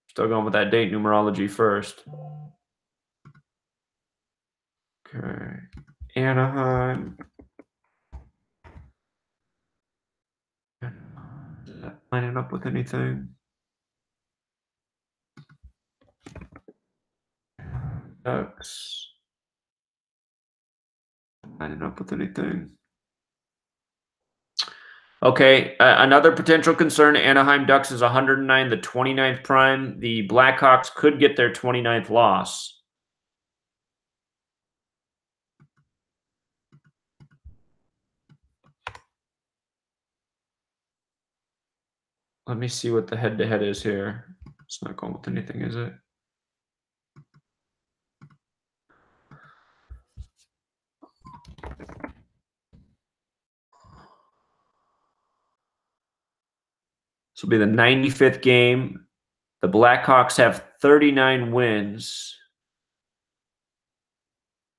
Still going with that date numerology first. Okay, Anaheim. Is that lining up with anything? Ducks. Lining up with anything. Okay, another potential concern, Anaheim Ducks is 109, the 29th prime. The Blackhawks could get their 29th loss. Let me see what the head-to-head is here. It's not going with anything, is it? This will be the 95th game. The Blackhawks have 39 wins.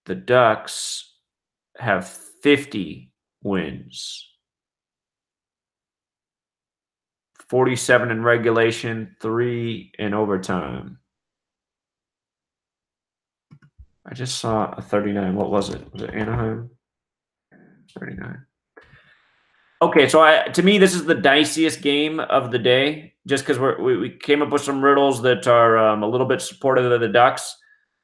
The Ducks have 50 wins. 47 in regulation, 3 in overtime. I just saw a 39. What was it? Was it Anaheim? 39. Okay, so to me, this is the diciest game of the day, just because we came up with some riddles that are a little bit supportive of the Ducks.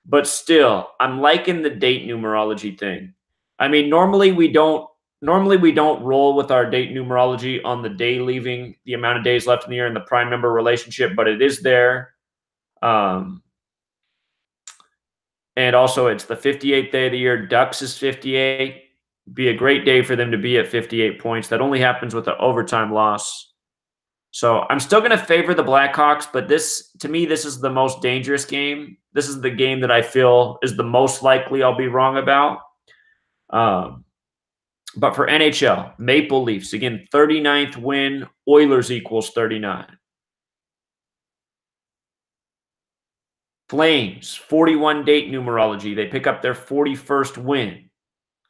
But still, I'm liking the date numerology thing. I mean, normally we don't roll with our date numerology on the day leaving, the amount of days left in the year, and the prime number relationship, but it is there. And also, it's the 58th day of the year. Ducks is 58. Be a great day for them to be at 58 points. That only happens with an overtime loss. So I'm still going to favor the Blackhawks, but to me, this is the most dangerous game. This is the game that I feel is the most likely I'll be wrong about. But for NHL, Maple Leafs, again, 39th win, Oilers equals 39. Flames, 41 date numerology. They pick up their 41st win.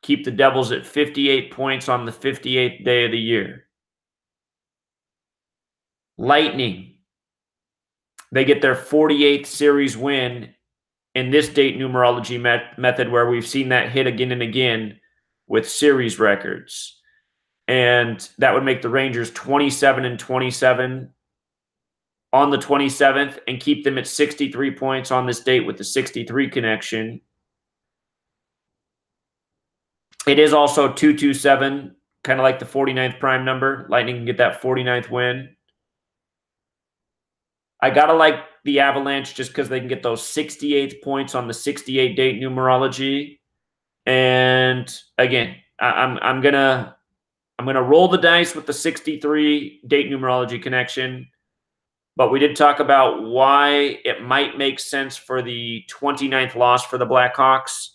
Keep the Devils at 58 points on the 58th day of the year. Lightning, they get their 48th series win in this date numerology method, where we've seen that hit again and again with series records. And that would make the Rangers 27-27 on the 27th and keep them at 63 points on this date with the 63 connection. It is also 227, kind of like the 49th prime number. Lightning can get that 49th win. I got to like the Avalanche just because they can get those 68th points on the 68 date numerology. And again, I'm gonna roll the dice with the 63 date numerology connection. But we did talk about why it might make sense for the 29th loss for the Blackhawks.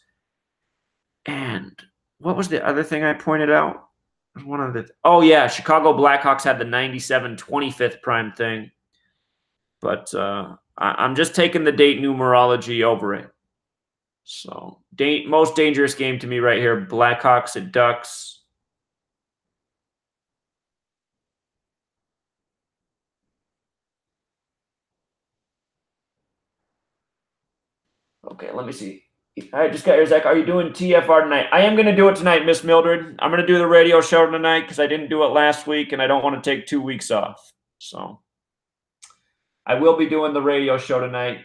And what was the other thing I pointed out? Oh yeah, Chicago Blackhawks had the 97 25th prime thing. But I'm just taking the date numerology over it. So most dangerous game to me right here, Blackhawks at Ducks. Okay, let me see. I just got here, Zach. Are you doing TFR tonight? I am going to do it tonight, Miss Mildred. I'm going to do the radio show tonight because I didn't do it last week, and I don't want to take 2 weeks off. So I will be doing the radio show tonight.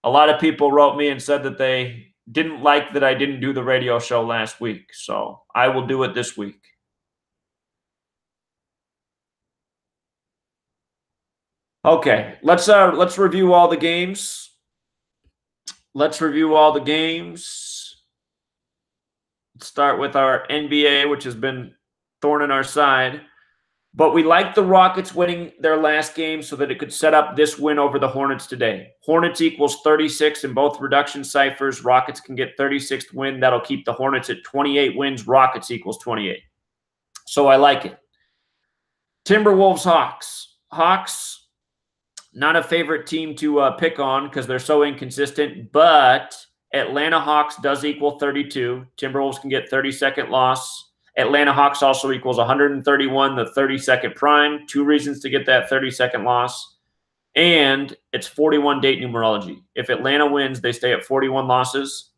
A lot of people wrote me and said that they didn't like that I didn't do the radio show last week. So I will do it this week. Okay, let's review all the games. Let's review all the games. Let's start with our NBA, which has been thorn in our side. But we like the Rockets winning their last game so that it could set up this win over the Hornets today. Hornets equals 36 in both reduction ciphers. Rockets can get 36th win. That'll keep the Hornets at 28 wins. Rockets equals 28. So I like it. Timberwolves, Hawks. Hawks, not a favorite team to pick on because they're so inconsistent, but Atlanta Hawks does equal 32. Timberwolves can get 32nd loss. Atlanta Hawks also equals 131, the 32nd prime. 2 reasons to get that 32nd loss. And it's 41 date numerology. If Atlanta wins, they stay at 41 losses.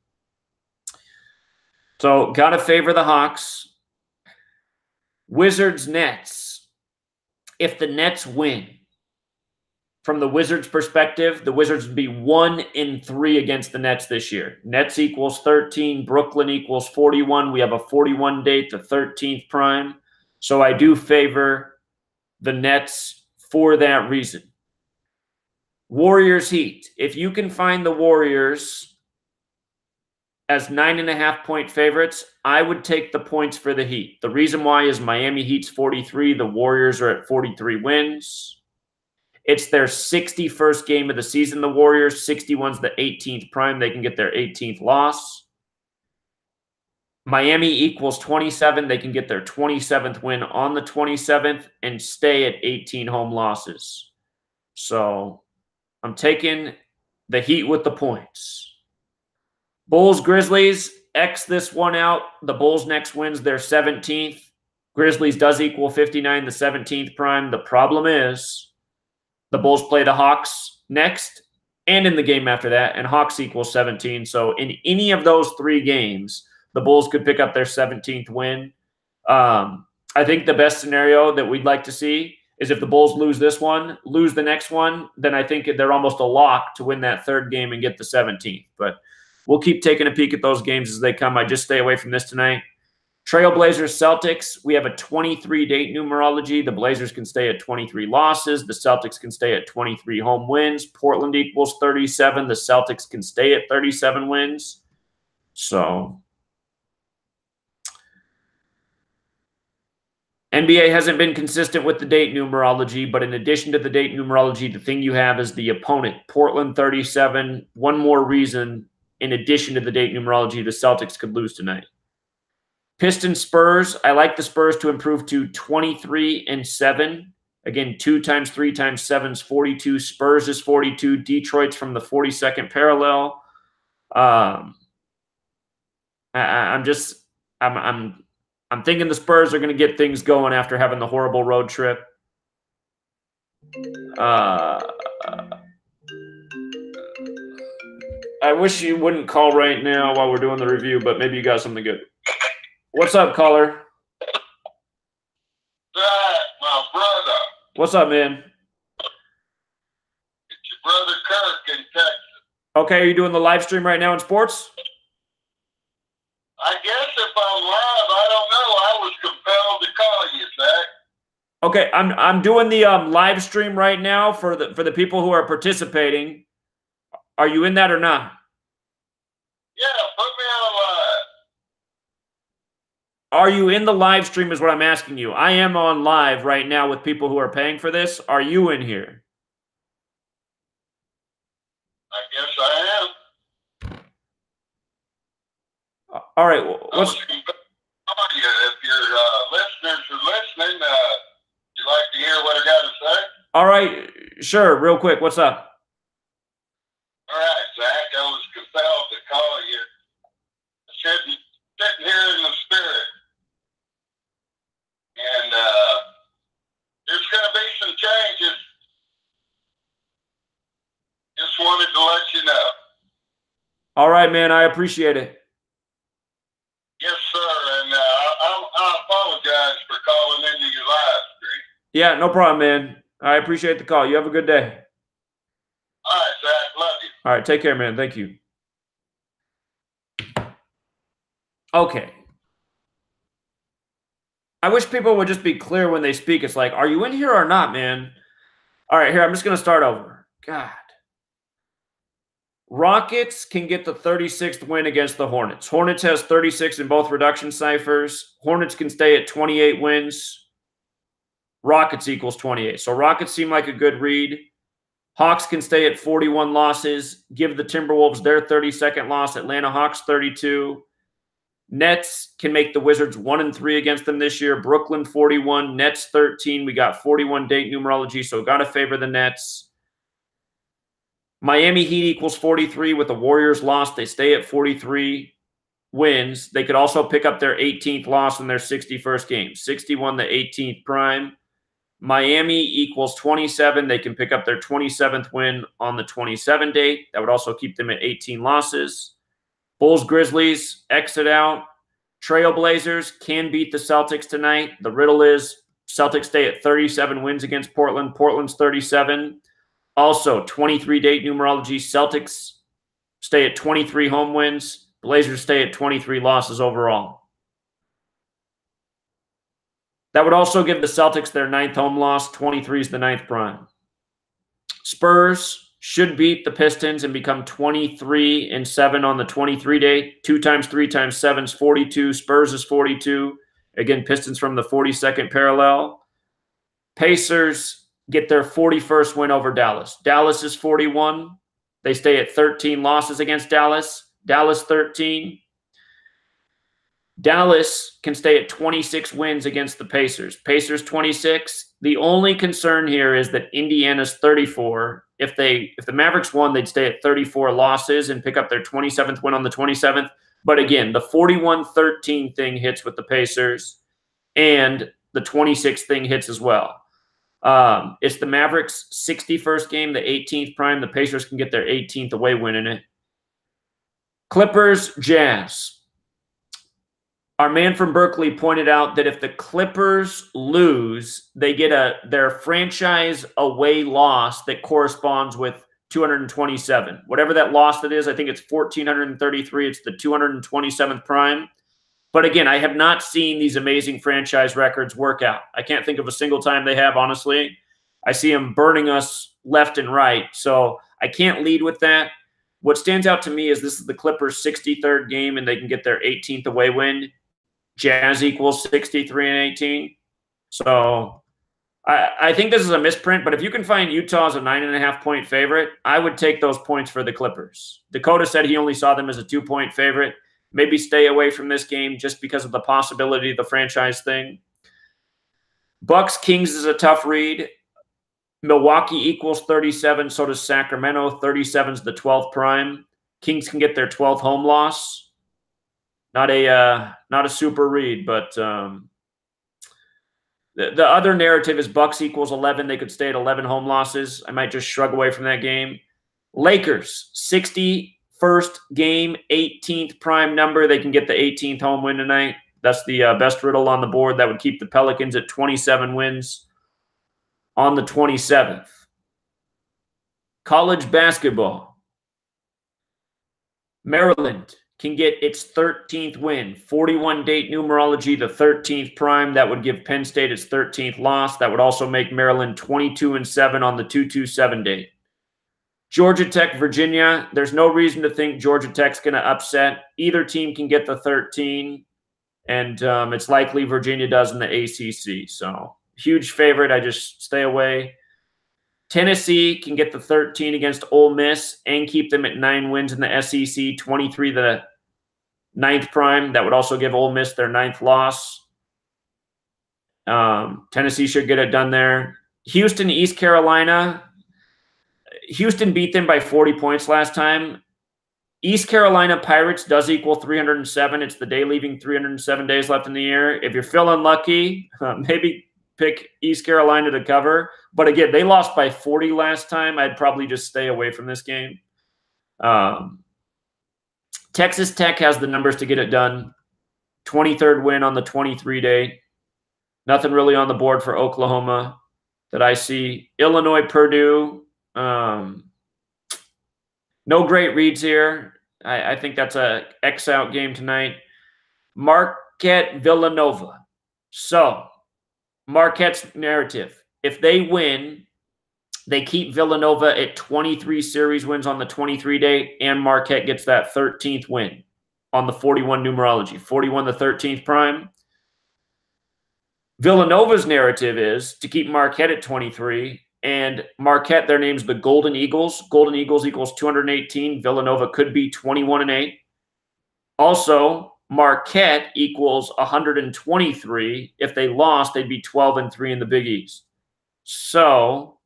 So got to favor the Hawks. Wizards, Nets. If the Nets win, from the Wizards' perspective, the Wizards would be 1-3 against the Nets this year. Nets equals 13. Brooklyn equals 41. We have a 41 date, the 13th prime. So I do favor the Nets for that reason. Warriors, Heat. If you can find the Warriors as 9.5-point favorites, I would take the points for the Heat. The reason why is Miami Heat's 43. The Warriors are at 43 wins. It's their 61st game of the season, the Warriors. 61's the 18th prime. They can get their 18th loss. Miami equals 27. They can get their 27th win on the 27th and stay at 18 home losses. So I'm taking the Heat with the points. Bulls, Grizzlies, X this one out. The Bulls next wins their 17th. Grizzlies does equal 59, the 17th prime. The problem is the Bulls play the Hawks next and in the game after that, and Hawks equals 17. So in any of those 3 games, the Bulls could pick up their 17th win. I think the best scenario that we'd like to see is if the Bulls lose this one, lose the next one, then I think they're almost a lock to win that 3rd game and get the 17th. But we'll keep taking a peek at those games as they come. I just stay away from this tonight. Trailblazers, Celtics, we have a 23-date numerology. The Blazers can stay at 23 losses. The Celtics can stay at 23 home wins. Portland equals 37. The Celtics can stay at 37 wins. So NBA hasn't been consistent with the date numerology, but in addition to the date numerology, the thing you have is the opponent. Portland 37. One more reason, in addition to the date numerology, the Celtics could lose tonight. Pistons, Spurs. I like the Spurs to improve to 23-7. Again, 2 times 3 times 7 is 42. Spurs is 42. Detroit's from the 42nd parallel. I'm thinking the Spurs are going to get things going after having the horrible road trip. I wish you wouldn't call right now while we're doing the review, but maybe you got something good. What's up, caller? Zach, my brother. What's up, man? It's your brother Kirk in Texas. Okay, are you doing the live stream right now in sports? I guess if I'm live, I don't know. I was compelled to call you, Zach. Okay, I'm doing the live stream right now for the people who are participating. Are you in that or not? Yeah, put me on live. Are you in the live stream is what I'm asking you. I am on live right now with people who are paying for this. Are you in here? I guess I am. All right. What's... If your listeners are listening, you like to hear what I got to say? All right. Sure. Real quick. What's up? All right, Zach. I was compelled to call you. Sitting here in the spirit. And there's going to be some changes. Just wanted to let you know. All right, man. I appreciate it. Yes, sir. And I apologize for calling into your live stream. Yeah, no problem, man. I appreciate the call. You have a good day. All right, Zach. Love you. All right. Take care, man. Thank you. Okay. I wish people would just be clear when they speak. It's like, are you in here or not, man? All right, here, I'm just going to start over. God. Rockets can get the 36th win against the Hornets. Hornets has 36 in both reduction ciphers. Hornets can stay at 28 wins. Rockets equals 28. So Rockets seem like a good read. Hawks can stay at 41 losses. Give the Timberwolves their 32nd loss. Atlanta Hawks 32. Nets can make the Wizards 1-3 against them this year. Brooklyn 41. Nets 13. We got 41 date numerology, so got to favor the Nets. Miami Heat equals 43 with the Warriors loss. They stay at 43 wins. They could also pick up their 18th loss in their 61st game. 61 the 18th prime. Miami equals 27. They can pick up their 27th win on the 27 date. That would also keep them at 18 losses. Bulls, Grizzlies, exit out. Trailblazers can beat the Celtics tonight. The riddle is Celtics stay at 37 wins against Portland. Portland's 37. Also, 23 date numerology. Celtics stay at 23 home wins. Blazers stay at 23 losses overall. That would also give the Celtics their 9th home loss. 23 is the 9th prime. Spurs should beat the Pistons and become 23-7 on the 23 date. 2 times 3 times 7 is 42. Spurs is 42. Again, Pistons from the 42nd parallel. Pacers get their 41st win over Dallas. Dallas is 41. They stay at 13 losses against Dallas. Dallas 13. Dallas can stay at 26 wins against the Pacers. Pacers 26. The only concern here is that Indiana's 34. If the Mavericks won, they'd stay at 34 losses and pick up their 27th win on the 27th. But again, the 41-13 thing hits with the Pacers, and the 26 thing hits as well. It's the Mavericks' 61st game, the 18th prime. The Pacers can get their 18th away win in it. Clippers, Jazz. Our man from Berkeley pointed out that if the Clippers lose, they get their franchise away loss that corresponds with 227. Whatever that loss that is, I think it's 1,433. It's the 227th prime. But again, I have not seen these amazing franchise records work out. I can't think of a single time they have, honestly. I see them burning us left and right. So I can't lead with that. What stands out to me is this is the Clippers' 63rd game, and they can get their 18th away win. Jazz equals 63-18. So I think this is a misprint, but if you can find Utah as a 9.5-point favorite, I would take those points for the Clippers. Dakota said he only saw them as a 2-point favorite. Maybe stay away from this game just because of the possibility of the franchise thing. Bucks Kings is a tough read. Milwaukee equals 37, so does Sacramento. 37 is the 12th prime. Kings can get their 12th home loss. Not a super read, but the other narrative is Bucks equals 11. They could stay at 11 home losses. I might just shrug away from that game. Lakers, 61st game, 18th prime number. They can get the 18th home win tonight. That's the best riddle on the board. That would keep the Pelicans at 27 wins on the 27th. College basketball. Maryland can get its 13th win. 41 date numerology, the 13th prime. That would give Penn State its 13th loss. That would also make Maryland 22-7 on the 227 date. Georgia Tech, Virginia. There's no reason to think Georgia Tech's going to upset. Either team can get the 13, and it's likely Virginia does in the ACC. So huge favorite. I just stay away. Tennessee can get the 13 against Ole Miss and keep them at 9 wins in the SEC. 23 the 9th prime. That would also give Ole Miss their 9th loss. Tennessee should get it done there. Houston, East Carolina. Houston beat them by 40 points last time. East Carolina Pirates does equal 307. It's the day leaving 307 days left in the year. If you're feeling lucky, maybe pick East Carolina to cover. But again, they lost by 40 last time. I'd probably just stay away from this game. Texas Tech has the numbers to get it done. 23rd win on the 23 date. Nothing really on the board for Oklahoma that I see. Illinois, Purdue. No great reads here. I think that's a X-out game tonight. Marquette, Villanova. So, Marquette's narrative. If they win, They keep Villanova at 23 series wins on the 23 date, and Marquette gets that 13th win on the 41 numerology. 41 the 13th prime. Villanova's narrative is to keep Marquette at 23, and Marquette, their name's the Golden Eagles. Golden Eagles equals 218. Villanova could be 21-8. Also, Marquette equals 123. If they lost, they'd be 12-3 in the Big East. So,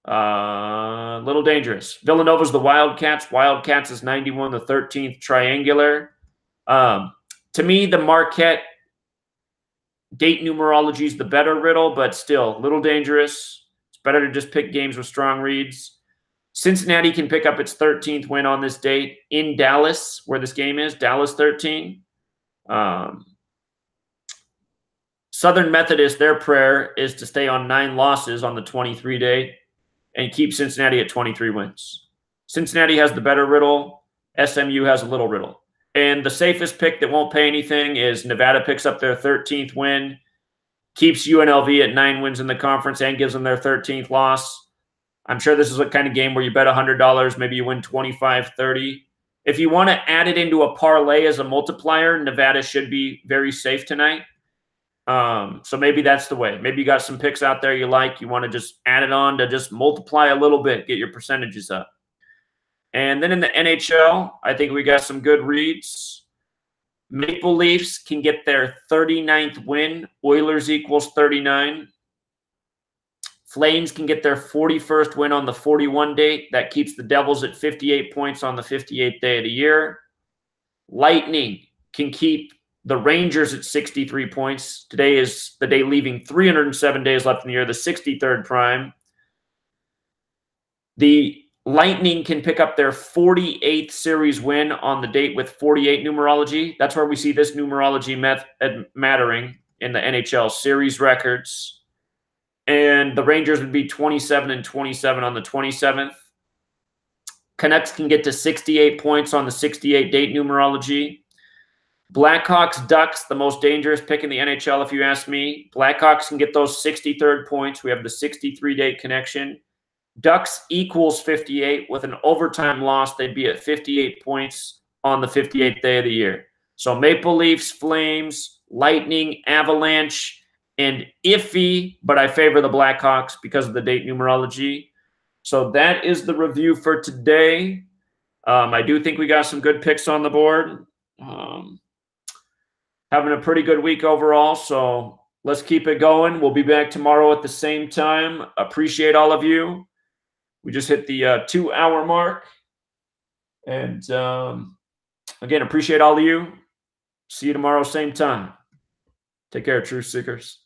a little dangerous. Villanova's the Wildcats. Wildcats is 91, the 13th triangular. To me, the Marquette date numerology is the better riddle, but still a little dangerous. It's better to just pick games with strong reads. Cincinnati can pick up its 13th win on this date in Dallas, where this game is, Dallas 13. Southern Methodist, their prayer is to stay on 9 losses on the 23 date and keep Cincinnati at 23 wins. Cincinnati has the better riddle. SMU has a little riddle. And the safest pick that won't pay anything is Nevada picks up their 13th win, keeps UNLV at 9 wins in the conference, and gives them their 13th loss. I'm sure this is a kind of game where you bet $100, maybe you win 25, 30. If you want to add it into a parlay as a multiplier, Nevada should be very safe tonight. So maybe that's the way. Maybe you got some picks out there you like. You want to just add it on to just multiply a little bit, get your percentages up. And then in the NHL, I think we got some good reads. Maple Leafs can get their 39th win. Oilers equals 39. Flames can get their 41st win on the 41 date. That keeps the Devils at 58 points on the 58th day of the year. Lightning can keep the Rangers at 63 points. Today is the day leaving 307 days left in the year, the 63rd prime. The Lightning can pick up their 48th series win on the date with 48 numerology. That's where we see this numerology mattering in the NHL series records. And the Rangers would be 27-27 on the 27th. Canucks can get to 68 points on the 68 date numerology. Blackhawks, Ducks, the most dangerous pick in the NHL, if you ask me. Blackhawks can get those 63rd points. We have the 63 date connection. Ducks equals 58. With an overtime loss, they'd be at 58 points on the 58th day of the year. So Maple Leafs, Flames, Lightning, Avalanche, and iffy, but I favor the Blackhawks because of the date numerology. So that is the review for today. I do think we got some good picks on the board. Having a pretty good week overall, so let's keep it going. We'll be back tomorrow at the same time. Appreciate all of you. We just hit the 2-hour mark. And again, appreciate all of you. See you tomorrow, same time. Take care, Truth Seekers.